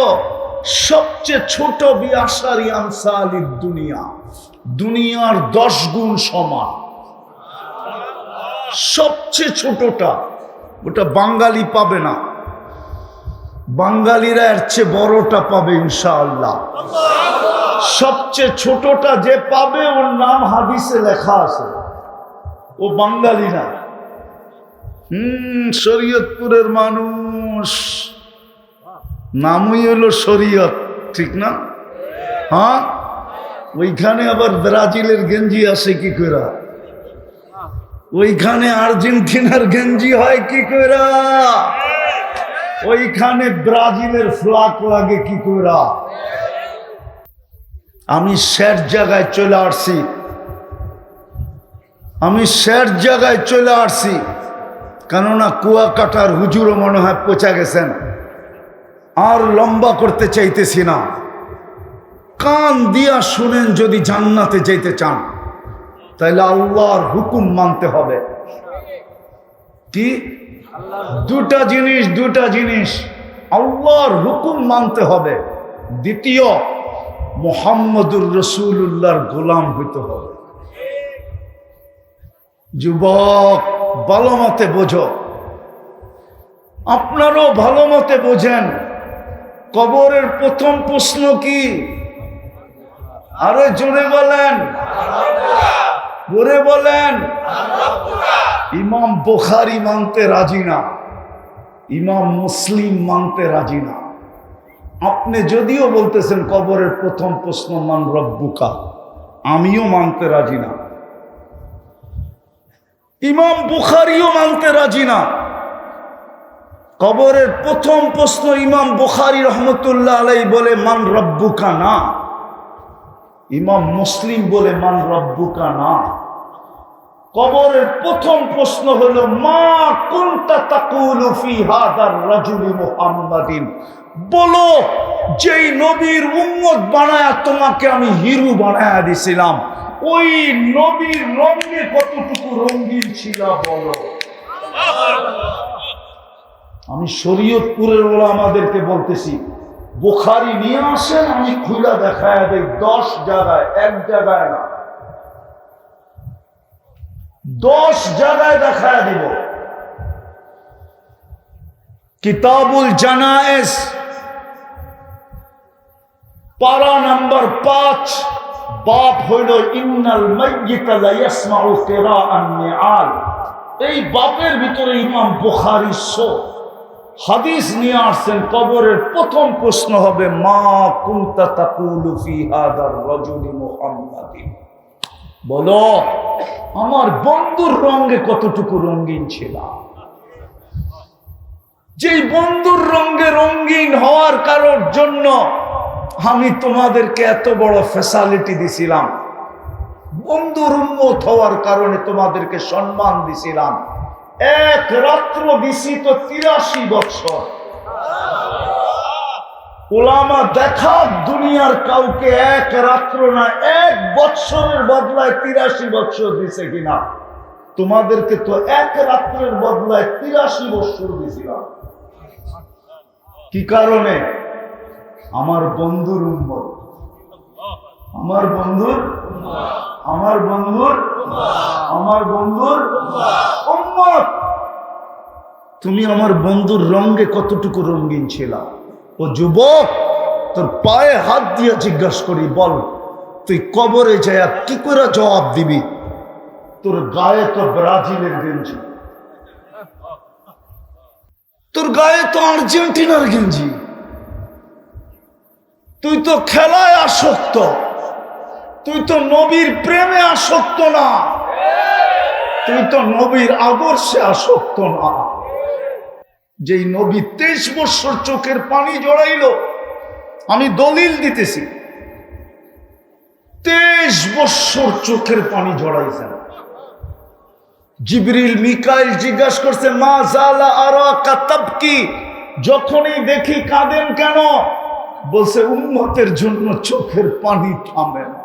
S1: সবচেয়ে ছোট বিআশারি আমসালিদ দুনিয়া, দুনিয়ার 10 গুণ সমান। সবচেয়ে ছোটটা ওটা বাঙালি পাবে না, বাঙালিরা এর চেয়ে বড়টা পাবে ইনশাআল্লাহ। সবচেয়ে ছোটটা যে পাবে ওর নাম হাদিসে লেখা আছে, ও বাঙালি না। শরীয়তপুরের মানুষ, নামই হলো শরীয়ত, ঠিক না? হ্যাঁ, ওইখানে আবার ব্রাজিলের গেঞ্জি আসে কি করে, ওইখানে আর্জেন্টিনার গেঞ্জি হয় কি করে, ওইখানে ব্রাজিলের ফ্ল্যাগ লাগে কি করে? আমি শেষ জায়গায় চলে আসছি, কেননা কুয়াকাটার হুজুরও মনে হয় পচা গেছেন, আর লম্বা করতে চাইতেছি না। কান দিয়া শুনেন, যদি জান্নাতে যেতে চান তাহলে আল্লাহর হুকুম মানতে হবে। কি? দুটা জিনিস, আল্লাহর হুকুম মানতে হবে। দ্বিতীয়, মুহাম্মদুর রাসূলুল্লাহর গোলাম হইতে হবে। যুবক, ভালো মতে বোঝো, আপনারও ভালো মতে বোঝেন। কবরের প্রথম প্রশ্ন কি? আরে জোরে বলেন, ইমাম বুখারী মানতে রাজি না, ইমাম মুসলিম মানতে রাজি না। আপনি যদিও বলতেছেন কবরের প্রথম প্রশ্ন মান রব্বুকা, আমিও মানতে রাজি না, ইমাম বুখারীও মানতে রাজি না। কবরের প্রথম প্রশ্ন ইমাম বুখারী রহমতুল্লাহ আলাইহি বলে মান রব্বুকা না, ইমাম মুসলিম বলে মান রব্বুকা না। কবরের প্রথম প্রশ্ন হলো মা কুনতা তাকুলু ফি হাদার রাজুলি মুহাম্মাদিন, বলো যেই নবীর উম্মত বানায়া তোমাকে আমি হিরো বানায়া দিছিলাম, ওই নবীর রঙে কতটুকু রঙিন ছিল বলো। আমি শরীয়তপুরের ওলামাদেরকে বলতেছি, বুখারী নিয়ে আসেন, আমি খুলে দেখায় দেই 10 জায়গায়, এক জায়গায় না, 10 জায়গায় দেখায় দিব। কিতাবুল জানায়েজ পারা নাম্বার 5, বাপ হইল ইন্নাল মাইয়িতা লা ইয়াসমাউ কিরাআন নিআল। এই বাপের ভিতরে ইমাম বুখারী হাদিস নিয়ে আসছেন। কবরের প্রথম প্রশ্ন হবে মা কুনতা তাকুলু ফি হাদার রাজুলি মুহাম্মাদিন, বলো আমার বন্ধুর রঙে কতটুকু রঙিন ছিল। যেই বন্ধুর রঙে রঙিন হওয়ার কারোর জন্য আমি তোমাদেরকে এত বড় ফ্যাসিলিটি দিছিলাম, বন্ধুর উম্মত হওয়ার কারণে তোমাদেরকে সম্মান দিছিলাম। এক রাত্র দিছি তো 83 বছর। ওলামা দেখা দুনিয়ার কাউকে এক রাত্র না, 1 বৎসরের বদলায় 83 বছর দিছে কিনা? তোমাদেরকে তো এক রাত্রের বদলায় 83 বছর দিছিলাম। কি কারণে? আমার বন্ধুর উম্মত, আমার বন্ধুর উম্মত। তুমি আমার বন্ধুর রঙে কতটুকু রঙিন ছিল? ও যুবক, তোর পায়ে হাত দিয়ে জিজ্ঞাসা করি, বল তুই কবরে যায় কি করে জবাব দিবি? তোর গায়ে তো ব্রাজিলের গেঞ্জি, তোর গায়ে তো আর্জেন্টিনার গেঞ্জি, তুই তো খেলায় আসক্ত, তুই তো নবীর প্রেমে আসক্ত না, তুই তো নবীর আদর্শে আসক্ত না। যেই নবী 23 বছর চোখের পানি জড়াইল, আমি দলিল দিতেছি, 23 বছর চোখের পানি জড়াইছেন। জিবরিল মিকাইল জিজ্ঞাসা করছে মা জালা আরাকা তাবকি, যখনই দেখি কাঁদেন কেন? বলছে উম্মতের জন্য চোখের পানি থামে না।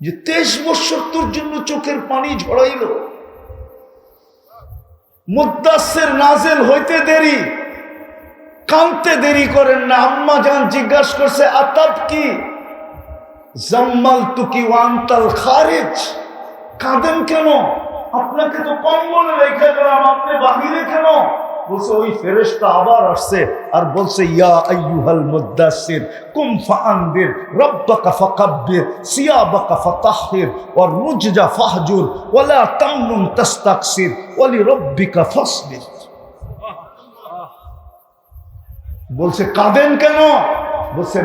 S1: যে 23 বছর তোর জন্য চোখের পানি ঝরাইল। মুদ্দাসসির নাজিল হইতে দেরি, কাঁদতে দেরি করেন না। আম্মা জান জিজ্ঞাসা করছে আতাবকি, জাম্মালতুকি ওয়া আনতাল খারিজ, কাঁদেন কেন? আপনাকে তো কম্বলে রেখে গেলাম, আপনি বাহিরে কেন? বলছে ওই ফেরেশতা আবার আসছে আর বলছে ইয়া আইয়ুহাল মুদ্দাসসির কুম ফাআনদির রাব্বাকা ফাকাব্বির সিয়াবাকা ফাতাহহির ওয়ার রুজজা ফাহজুর ওয়ালা তামনুন তাস্তাকসির ওয়ালি রাব্বিকা ফাসবির। বলছে কাঁদেন কেন? বলছে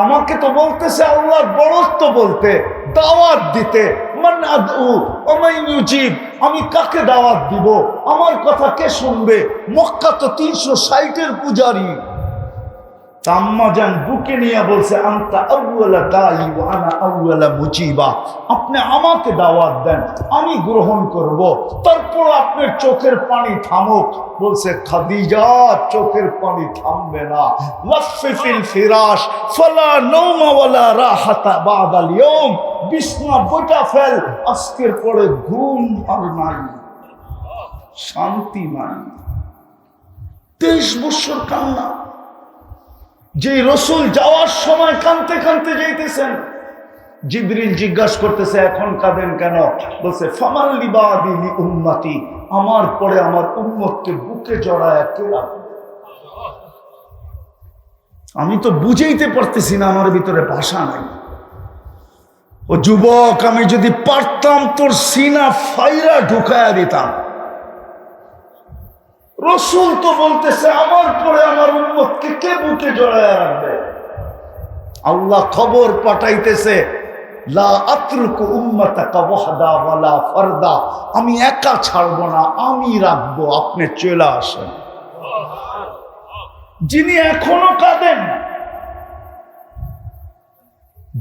S1: আমাকে তো বলতেছে আল্লাহর বড়ত্ব বলতে, দাওয়াত দিতে, মান আদউ ওয়া মান ইউজিব, আমি কাকে দাওয়াত দিব, আমার কথা কে শুনবে? মক্কা তো 360 পূজারি। আম্মা জান বুকে নিয়ে বলছে, আনতা আউয়ালা দাঈ ওয়া আনা আউয়ালা মুজিবা, আপনি আমাকে দাওয়াত দেন, আমি গ্রহণ করব, তারপর আপনার চোখের পানি থামুক। বলছে খাদিজা, চোখের পানি থামবে না। লাফিফিল ফিরাশ ফালা নাওমা ওয়ালা রাহাতা বাদাল ইয়াউম, বিছনা গোটা ফেল, আজকের পরে ঘুম আর নাই, শান্তি নাই। 23 বছর কান্না। যে রসুল যাওয়ার সময় কাঁদতে কাঁদতে যাইতেছেন, জিবরিল জিজ্ঞাসা করতেছে এখন কাঁদেন কেন? বলছে ফামাল লিবাদি লি উম্মতি, আমার পরে আমার উম্মতকে বুকে জড়ায় কে রাখবে? আমি তো বুঝাইতে পারতেছি না, আমার ভিতরে ভাষা নাই। ও যুবক, আমি যদি পারতাম তোর সিনা ফাইরা ঢুকায়া দিতাম। রসুল তো বলতেছে আমার পরে আমার উম্মতকে কে বুকে জড়ায় রাখবে? আল্লাহ খবর পাঠাইতেছে, লা আতরুকু উম্মাতাকা ওয়াহদা ওয়ালা ফারদা, আমি একা ছাড়বো না, আমি রাখবো, আপনি চলে আসেন। যিনি এখনো কাঁদেন,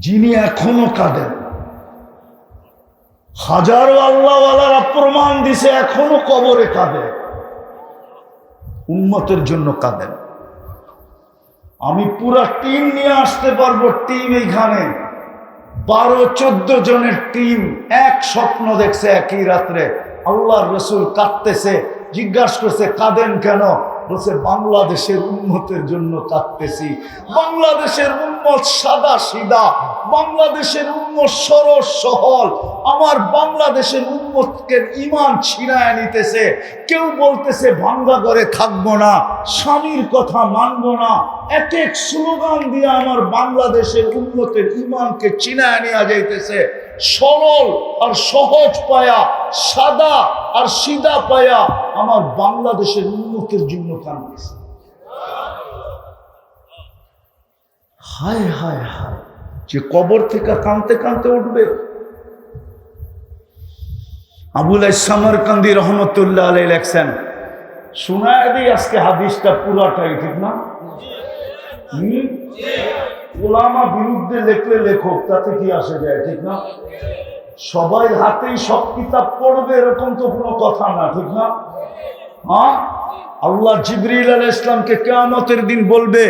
S1: যিনি এখনো কাঁদেন, হাজারো আল্লাহওয়ালারা প্রমাণ দিছে এখনো কবরে কাঁদে, উম্মতের জন্য কাঁদেন। আমি পুরা টিম নিয়ে আসতে পারবো, টিম এইখানে 12-14 জনের টিম এক স্বপ্ন দেখছে একই রাত্রে। আল্লাহর রাসূল কাঁদতেছে, জিজ্ঞাসা করছে কাঁদেন কেন? বলছে বাংলাদেশের উম্মতের জন্য কাঁদতেছি। বাংলাদেশের উম্মত সাদা সিধা, বাংলাদেশের উম্মত সরল সহল, আমার বাংলাদেশের উম্মতকে ঈমান ছিনায় নিতেছে। কেউ বলতেছে ভাঙ্গা ঘরে থাকবো না, স্বামীর কথা মানবো না, এক এক স্লোগান দিয়ে আমার বাংলাদেশের উম্মতের ঈমানকে ছিনায় নেওয়া যাইতেছে। সরল আর সহজ পায়া, সাদা আর সিধা পায়া আমার বাংলাদেশের উন্নতির জন্য কাঁদতেছে। হায় হায় হায়, যে কবর থেকে কাঁদতে কাঁদতে উঠবে। আবুল সামরকান্দি রহমতুল্লাহ আলাইহি লেখছেন, শোনায় দিই আজকে হাদিসটা পুরাটাই, ঠিক না? ওলামা বিরুদ্ধে লেখলে লেখক, তাতে কি আসে যায়, ঠিক না? সবাই হাতেই সব কিতাব পড়বে এরকম তো কোনো কথা না, ঠিক না? হ্যাঁ, আল্লাহ জিবরিল আলাইহিস সালামকে কিয়ামতের দিন বলবে,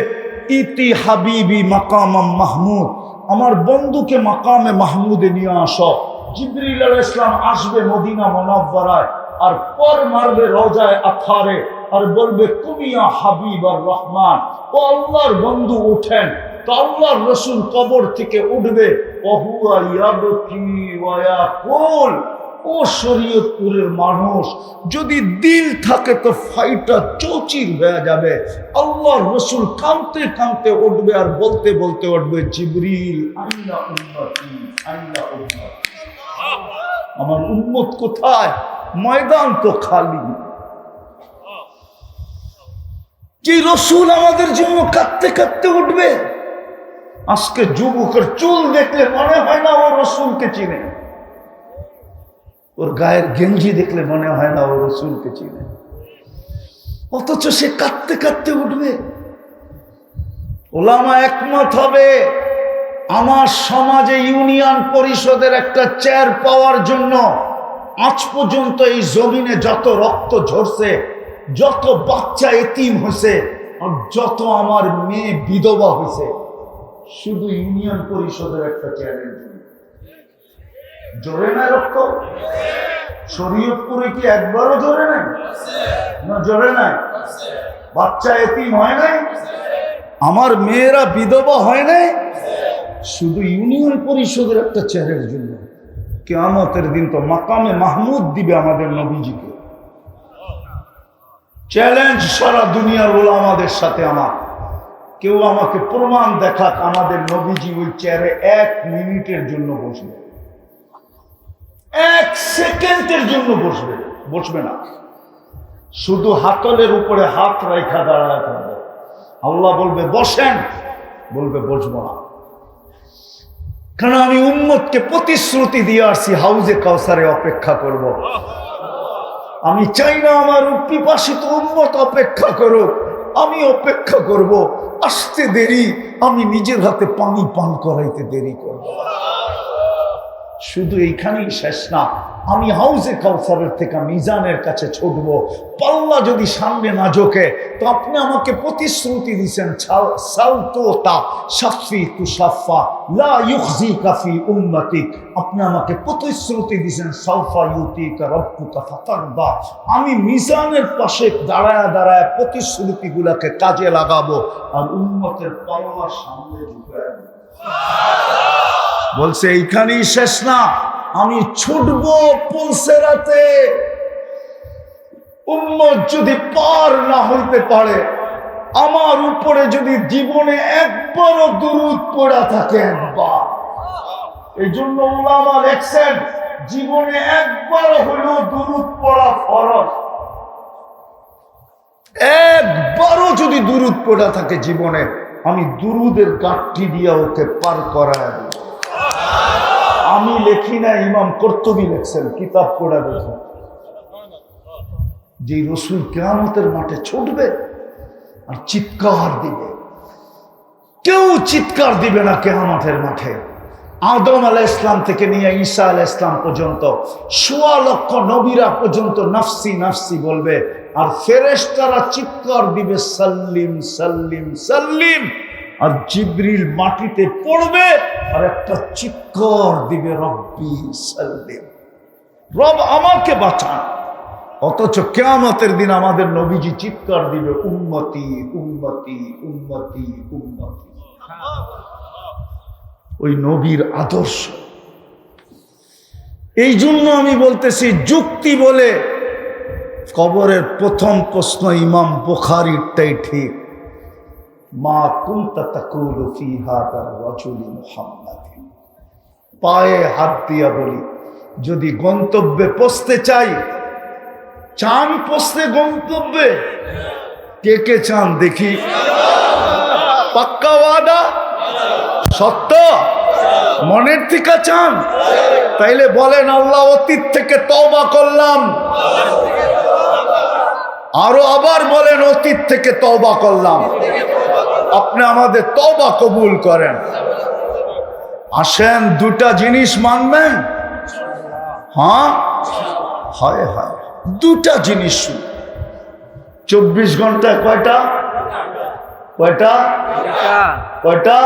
S1: ইতি হাবিবি মাকামাম মাহমুদ, আমার বন্ধুকে মাকামে মাহমুদে নিয়ে আসো। জিবরিল আলাইহিস সালাম আসবে মদিনা মুনাওয়ারায়, আর পর মারবে রওজায়ে আতহারে, আর বলবে কুমিয়া হাবিব আর রহমান, ও আল্লাহর বন্ধু ওঠেন। তো আল্লাহর রাসূল কবর থেকে উঠবে, ওহুয়া ইয়াবকি ওয়া ইয়াকুল, ও শরীয়তপুরের মানুষ, যদি দিল থাকে তো ফাইটা চৌচির হয়ে যাবে। আল্লাহর রাসূল কাঁদতে কাঁদতে উঠবে আর বলতে বলতে উঠবে, জিবরিল আইনা উম্মতি, আইনা উম্মতি, আমার উম্মত কোথায়? ময়দান তো খালি। যে রাসূল আমাদের জন্য কাঁদতে কাঁদতে উঠবে, আজকে যুবকের চুল দেখলে মনে হয় না ও রাসূলকে চিনে, ওর গায়ের গেঞ্জি দেখলে মনে হয় না ও রাসূলকে চিনে, অথচ সে কাঁদতে কাঁদতে উঠবে। ওলামা একমত হবে, আমার সমাজে ইউনিয়ন পরিষদের একটা চেয়ার পাওয়ার জন্য আজ পর্যন্ত এই জমিনে যত রক্ত ঝরছে, যত বাচ্চা এতিম হয়েছে, আর যত আমার মেয়ে বিধবা হয়েছে, শুধু ইউনিয়ন পরিষদের একটা চেয়ারের জন্য। জোরে না রক্ত? শরীয়তপুরে কি একবারও জোরে নাই? না, জোরে নাই। বাচ্চা এতিম হয় নাই, আমার মেয়েরা বিধবা হয় নাই, শুধু ইউনিয়ন পরিষদের একটা চেয়ারের জন্য। কিয়ামতের দিন তো মাকামে মাহমুদ দিবে আমাদের নবীজিকে। চ্যালেঞ্জ সারা দুনিয়ার ওলামাদের সাথে আমার, কেউ আমাকে প্রমাণ দেখাক আমাদের নবীজি ওই চেয়ারে 1 মিনিটের জন্য বসবে, 1 সেকেন্ডের জন্য বসবে, বসবে না, শুধু হাতলের উপরে হাত রাখা দাঁড়ায় থাকবে। আল্লাহ বলবে বসেন, বলবে বসবো না। কারণ আমি উম্মতকে প্রতিশ্রুতি দিয়ে আসছি হাউজে কাউসারে অপেক্ষা করব। আমি চাই না আমার পিপাসিত উম্মত অপেক্ষা করুক, আমি অপেক্ষা করব। আসতে দেরি, আমি নিজের হাতে পানি পান করাইতে দেরি করব। শুধু এইখানেই শেষ না, আমি হাউজে কাউসারের থেকে মিজানের কাছে ছুটব। পাল্লা যদি সামনে না ঝোঁকে তো আপনি আমাকে প্রতিশ্রুতি দিয়েছেন আপনি আমাকে প্রতিশ্রুতি দিয়েছেন আমি মিজানের পাশে দাঁড়ায় দাঁড়ায় প্রতিশ্রুতিগুলোকে কাজে লাগাবো আর উম্মতের পাল্লা সামনে ঝুঁকে। বলছে এইখানেই শেষ না, আমি ছুটবো পুলসেরাতে। উম্মত যদি পার না হইতে পারে, আমার উপরে যদি জীবনে একবারও দুরূদ পড়া থাকে, একবার, এই জন্য উলামা লেখছেন জীবনে একবারও হলেও দুরূদ পড়া ফরজ। একবারও যদি দুরূদ পড়া থাকে জীবনে, আমি দুরূদের গাঁটটি দিয়া ওকে পার করায় দেব। আমি লেখি না, ইমাম কর্তুবী লেখছেন, কিতাব পড়া দেখুন। যে রসুল কিয়ামতের মাঠে ছুটবে আর চিৎকার দিবে, কেউ চিৎকার দিবে না কিয়ামতের মাঠে। আদম আলাইহিস সালাম থেকে নিয়ে ঈসা আলাইহিস সালাম পর্যন্ত ১৬ লক্ষ নবীরা পর্যন্ত নাফসি নাফসি বলবে, আর ফেরেশতারা চিৎকার দিবে সাল্লিম সাল্লিম সাল্লিম। আর জিবরিল মাটিতে পড়বে আর একটা চিৎকার দিবে রব্বি সাল্লিম, রব আমাকে বাঁচান। অথচ কিয়ামতের দিন আমাদের নবীজি চিৎকার দিবে উম্মতি উম্মতি উম্মতি উম্মতি। ওই নবীর আদর্শ। এই জন্য আমি বলতেছি, যুক্তি বলে কবরের প্রথম প্রশ্ন ইমাম বুখারীরটাই ঠিক, মা কুনতা তাকুলু ফি হাদার রাজুলি মুহাম্মাদিন। পায়ে হাত দিয়া বলি, যদি গন্তব্যে পৌঁছতে চাই, চান পৌঁছতে গন্তব্যে? কে কে চান দেখি? পাক্কা ওয়াদা? সত্য? মনের থেকে চান? তাইলে বলেন, আল্লাহ অতীত থেকে তওবা করলাম। আরো আবার বলেন, অতীত থেকে তওবা করলাম। আপনি আমাদের তওবা কবুল করেন। আসেন, দুটা জিনিস মানবেন? হ্যাঁ, হয় হয়, দুটা জিনিস। 24 ঘন্টায় কয়টা? কয়টা? কয়টা?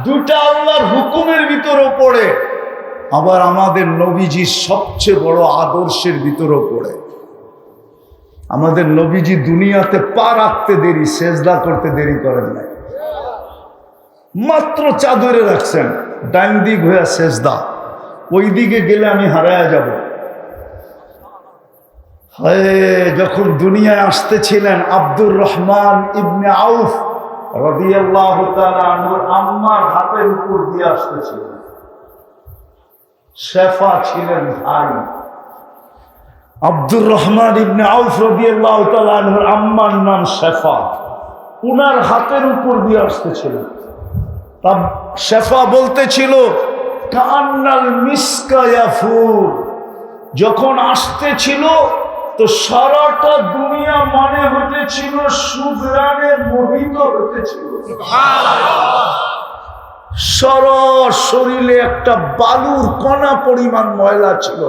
S1: দুটা আল্লাহর হুকুমের ভিতরে পড়ে, আবার আমাদের নবীজির সবচেয়ে বড় আদর্শের ভিতরে পড়ে। আমাদের নবীজি দুনিয়াতে পা রাখতে দেরি, সেজদা করতে দেরি করেন নাই। মাত্র চাদরে রাখছেন, ডান দিক হয়ে সেজদা, ওই দিকে গেলে আমি হারায়া যাব। যখন দুনিয়ায় আসতেছিলেন, আব্দুর রহমান ইবনে আউফ রাদিয়াল্লাহু তাআলা আনহুর আম্মার হাতের উপর দিয়ে আসতেছিলেন। শেফা ছিলেন ভাই। আব্দুর রহমান ইবনে আউফ রাদিয়াল্লাহু তাআলা আনহুর আম্মার নাম শেফা, উনার হাতের উপর দিয়ে আসতেছিলেন। তা শেফা বলতেছিল, কান্নাল মিসকা ইয়াফুর। যখন আসতেছিল তো সারাটা দুনিয়া মনে হতেছিল সুগ্রাণে মোহিত হতেছিল। সারা শরীরে একটা বালুর কণা পরিমাণ ময়লা ছিল।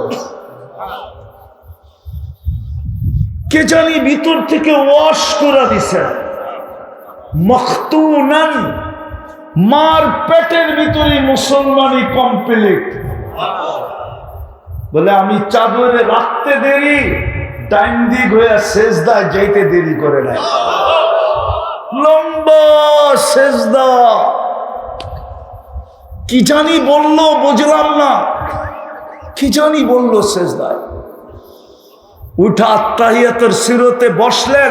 S1: কে জানি ভিতর থেকে ওয়াশ করে দিছে। মখতুনান, মার পেটের ভিতরে মুসলমানি কমপ্লিট। বলে আমি চাদরে রাখতে দেরি, ডাইন দিক হয়ে সেজদায় যাইতে দেরি করে নাই। লম্বা সেজদা, কি জানি বললো বুঝলাম না, কি জানি বললো সেজদায়। উঠা আত্তাহিয়াতুর সিরতে বসলেন,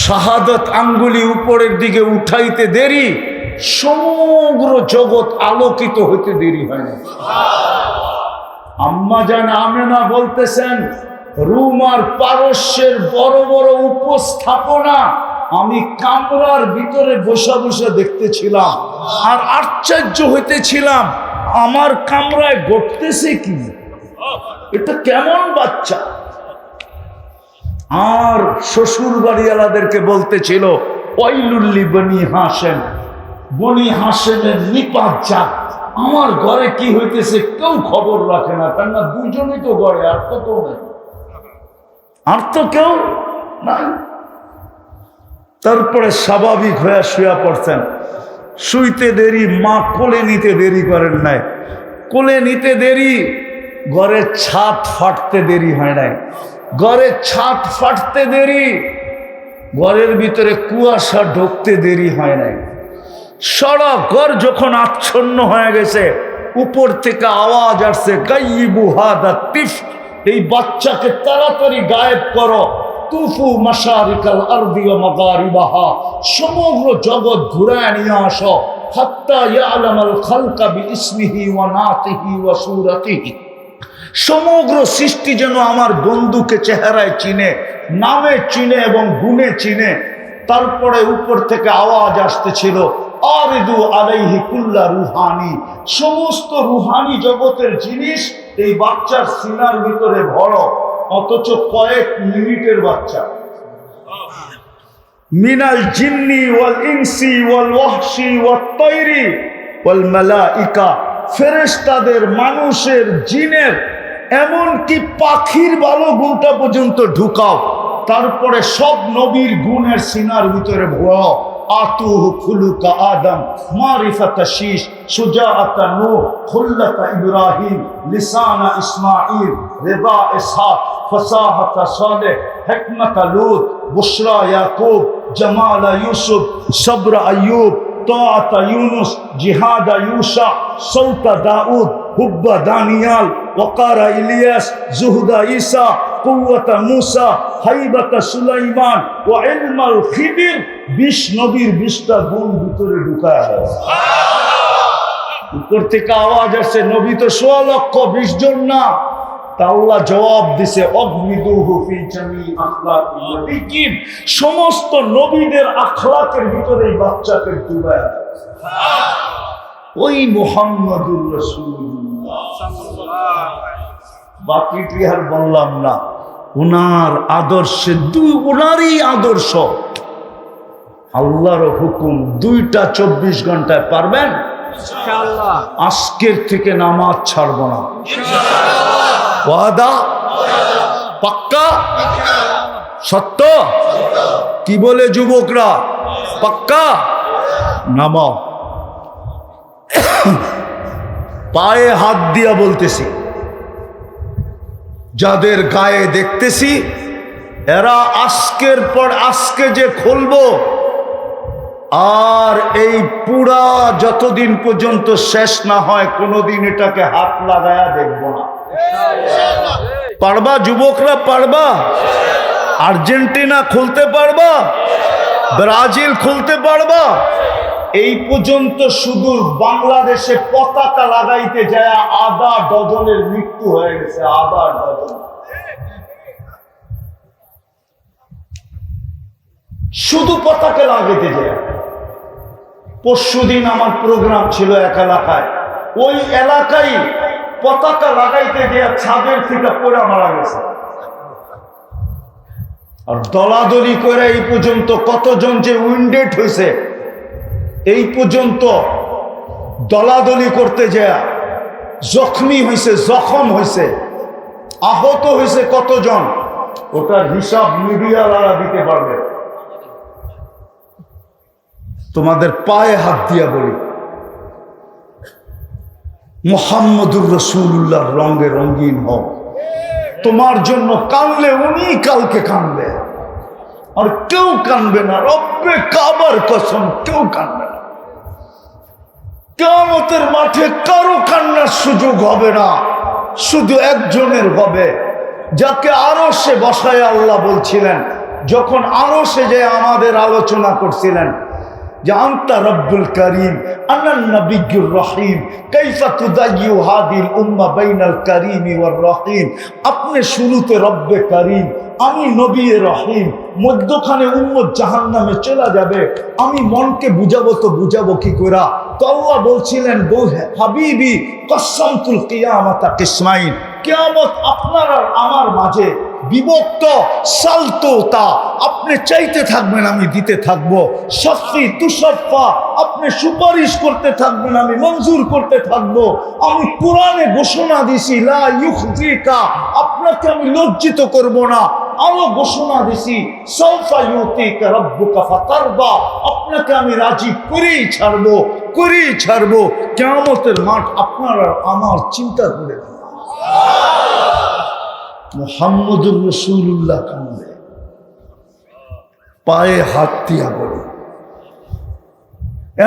S1: শাহাদত আঙ্গুলি উপরের দিকে উঠাইতে দেরি, সমগ্র জগৎ আলোকিত হইতে দেরি হয় না। আম্মা জান আমেনা বলতেছেন, রোম আর পারস্যের বড় বড় উপস্থাপনা আমি কামরার ভিতরে বসে বসে দেখতেছিলাম আর আশ্চর্য হইতেছিলাম, আমার কামরায় ঘটতেছে কি, এটা কেমন বাচ্চা। আর শ্বশুর বাড়িওয়ালাদেরকে বলতেছিল, ওয়াইলুল্লি বনি হাসেম, বনি হাসেমের নিপাত যাক, আমার ঘরে কি হইতেছে কেউ খবর রাখে না, কেননা দুজনই তো ঘরে, আর তো কেউ নেই, আর তো কেউ নাই। তারপরে স্বাভাবিক হয়ে শুয়ে পড়ছেন। শুইতে দেরি, মা কোলে নিতে দেরি করেন নাই, কোলে নিতে দেরি, ঘরের ছাদ ফাটতে দেরি হয় নাই, ঘরের ছাদ ফাটতে দেরি, ঘরের ভিতরে কুয়াশা ঢুকতে দেরি হয় নাই। সারা ঘর যখন আচ্ছন্ন হয়ে গেছে, উপর থেকে আওয়াজ আসছে, গাইবু হাদা তিফ, এই বাচ্চাকে তাড়াতাড়ি গায়েব করো, তুফু মাশারিকাল আরদি ওয়া মাগারিবাহা, সমগ্র জগৎ ঘুরায় নিয়ে আসো, হাত্তা ইয়ালামাল খালকা বিইসমিহি ওয়া নাতিহি ওয়া সূরাতিহি, সমগ্র সৃষ্টি যেন আমার বন্ধুকে চেহারায় চিনে, নামে চিনে এবং গুণে চিনে। তারপরে উপর থেকে আওয়াজ আসতেছিল, আরিদু আলাইহি কুল্লা রুহানি, সমস্ত রুহানি জগতের জিনিস এই বাচ্চার সিনার ভিতরে ভরো, অথচ কয়েক মিনিটের বাচ্চা। মিনাল জিন্নি ওয়াল ইনসি ওয়াল ওয়াহশি ওয়াত তায়রি ওয়াল মালাইকা, ফেরেশতাদের, মানুষের, জিনের, এমনকি পাখির ভালো গুণটা পর্যন্ত ঢুকাও, তারপরে সব নবীর গুণের সিনার ভিতরে ভরাও। আতুহু খুলুকা আদম, মারিফাতা শীশ, সুজাআতা নূহ, খুল্লাতা ইব্রাহিম, লিসানা ইসমাঈল, রিদা ইসহাক, ফাসাহাতা সালেহ, হিকমাতা লূত, বুশরা ইয়াকুব, জামালা ইউসুফ, সবর আইয়ুব, তাআতা ইউনুস, জিহাদা ইউসা, সৌতা দাউদ, হুব্বা দানিয়াল, ওয়াকারা ইলিয়াস, জুহদা ঈসা, কুওয়াতা মূসা, হাইবাতা সুলাইমান, ওয়া ইলমাল খিদির, 20 নবীর 20টা গুণ ভিতরে ঢুকায় দেয়। উপর থেকে আওয়াজ আসছে, নবী তো 1.5 লক্ষ, 20 জন না। তা আল্লাহ জবাব দিছে, অগমিদুহু ফি জামি আখলাকিল নবিয়্যিন, সমস্ত নবীদের আখলাকের ভিতরে এই বাচ্চাকে ডুবায় দেয়। ওই মুহাম্মাদুর রাসূলুল্লাহ সাল্লাল্লাহু আলাইহি, বাকিটি আর বললাম না। উনার আদর্শে, উনারই আদর্শ, আল্লাহর হুকুম, 2টা 24 ঘন্টায় পারবেন ইনশাআল্লাহ। আজকের থেকে নামাজ ছাড়ব না ইনশাআল্লাহ। ওয়াদা পাক্কা, সত্য? কি বলে যুবকরা, পাক্কা? নামাও। পায়ে হাত দিয়া বলতেছি, যাদের গায়ে দেখতেছি এরা আজকের পর আজকে যে খুলবো, আর এই পুরা যতদিন পর্যন্ত শেষ না হয় কোনোদিন এটাকে হাত লাগায়া দেখবো না। পারবা যুবকরা, পারবা? আর্জেন্টিনা খুলতে পারবা? ব্রাজিল খুলতে পারবা? এই পর্যন্ত শুধু বাংলাদেশে পতাকা লাগাইতে যায় 1/2 ডজনের মৃত্যু হয়ে গেছে, 1/2 ডজন। শুধু পতাকা লাগাইতে যায়। পরশুদিন আমার প্রোগ্রাম ছিল এক এলাকায়, ওই এলাকায় পতাকা লাগাইতে গিয়ে ছাদের থেকে পড়ে মারা গেছে। আর দলাদলি করে এই পর্যন্ত কতজন যে উইন্ডেড হয়েছে, এই পর্যন্ত দলাদলি করতে যায় জখমি হয়েছে, জখম হয়েছে, আহত হয়েছে কতজন, ওটার হিসাব মিডিয়াওয়ালা দিতে পারবে। তোমাদের পায়ে হাত দিয়া বলি, মুহাম্মদুর রাসূলুল্লাহর রঙে রঙিন হও। তোমার জন্য কানলে উনি কালকে কানবে, আর কেউ কানবে না। রব্বে কাবার কসম, কেউ কানবে না। কিয়ামতের মাঠে কারো কান্নার সুযোগ হবে না, শুধু একজনের হবে, যাকে আরশে বসায় আল্লাহ বলছিলেন, যখন আরশে যে আমাদের আলোচনা করছিলেন যে আনতা রব্বুল করিম আনান নবিয়্যুর রহিম কাইফা তুদাইয়ু হাদিল উম্মাহ বাইনাল করিম ওয়ার রহিম। আপনি শুরুতে রব্বে করিম, আমি নবী রহিম, মধ্যখানে উম্মত জাহান্নামে চলে যাবে, আমি মনকে বুঝাবো তো বুঝাবো কি করে? তো আল্লাহ বলছিলেন, গো হাবিবি কসসামতুল কিয়ামাতা কিসমাইন, কিয়ামত আপনার আর আমার মাঝে বিভক্ত। সালতোতা, আপনি চাইতে থাকবেন আমি দিতে থাকবো। শাফি তুশাফা, আপনি সুপারিশ করতে থাকবেন আমি মঞ্জুর করতে থাকবো। আমি কোরআনে ঘোষণা দিছি লা ইউখজিকা, আপনাকে আমি লজ্জিত করব না। আরো ঘোষণা দিছি সাউফা ইউতিকা রাব্বুকা ফাতারদা, আপনাকে আমি রাজি করেই ছাড়বো, করেই ছাড়বো। কিয়ামতের মাঠ আপনার আর আমার চিন্তা করে না। মুহাম্মদুর রাসূলুল্লাহ কান্দে, পায়ে হাত দিয়া বলে,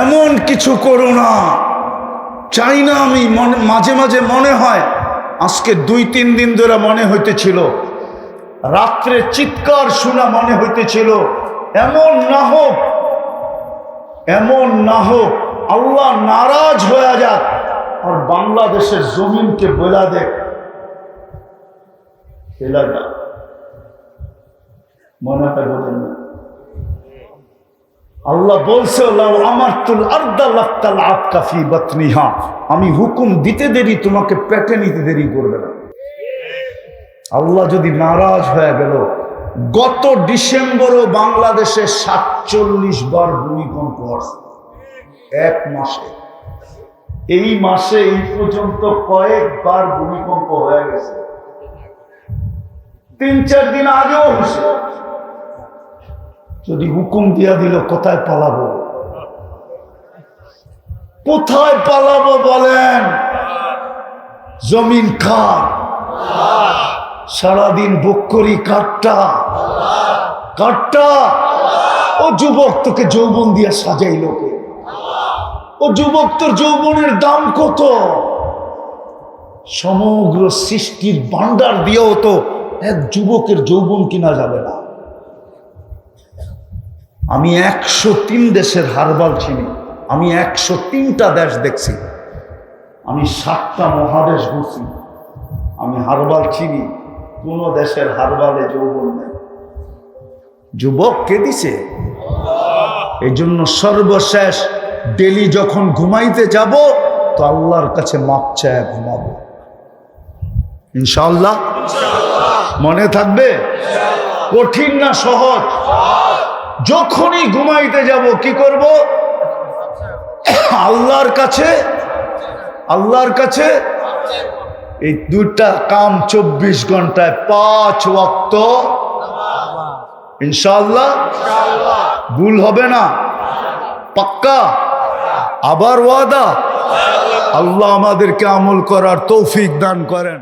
S1: এমন কিছু করো না। চাই না আমি। মাঝে মাঝে মনে হয়, আজকে 2-3 দিন ধরে মনে হইতেছিল, রাত্রে চিৎকার শোনা মনে হইতেছিল, এমন না হোক, এমন না হোক আল্লাহ নারাজ হয়ে যাক আর বাংলাদেশের জমিনকে বলা দেখ এলাকা। মনে হয় বলেন না, আল্লাহ বলছে আমি হুকুম দিতে দেরি, তোমাকে পেটে নিতে দেরি করবে না। আল্লাহ যদি নারাজ হয়ে গেল, গত ডিসেম্বরও বাংলাদেশে 47 বার ভূমিকম্প হচ্ছে এক মাসে। এই মাসে এই পর্যন্ত কয়েকবার ভূমিকম্প হয়ে গেছে, 3-4 দিন আগেও হয়েছে। যদি হুকুম দিয়া দিল, কোথায় পালাবো? কোথায় পালাবো বলেন? জমিন কার? সারাদিন বক্করি কাটটা, কাটটা। ও যুবক, তোকে যৌবন দিয়া সাজাইল কে? ও যুবক, তোর যৌবনের দাম কত? সমগ্র সৃষ্টির ভান্ডার দিয়েও তো এক যুবকের যৌবন কিনা যাবে না। আমি 103 দেশের হারবাল চিনি, আমি 103টা দেশ দেখছি, আমি 7টা মহাদেশ ঘুরছি, আমি হারবাল চিনি। কোন দেশের হারবালে যৌবন নেই। যুবক কে দিছে? এই জন্য সর্বশেষ ডেলি যখন ঘুমাইতে যাব, তো আল্লাহর কাছে মাপ চায় ঘুমাবো, ইনশাআল্লাহ। মনে থাকবে? কঠিন না সহজ? যখনই ঘুমাইতে যাব কি করব? আল্লাহর কাছে, আল্লাহর কাছে। এই 2টা কাম 24 ঘন্টায় 5 ওয়াক্ত ইনশাআল্লাহ। ভুল হবে না? পাক্কা? আবার ওয়াদা? আল্লাহ আমাদেরকে আমল করার তৌফিক দান করেন।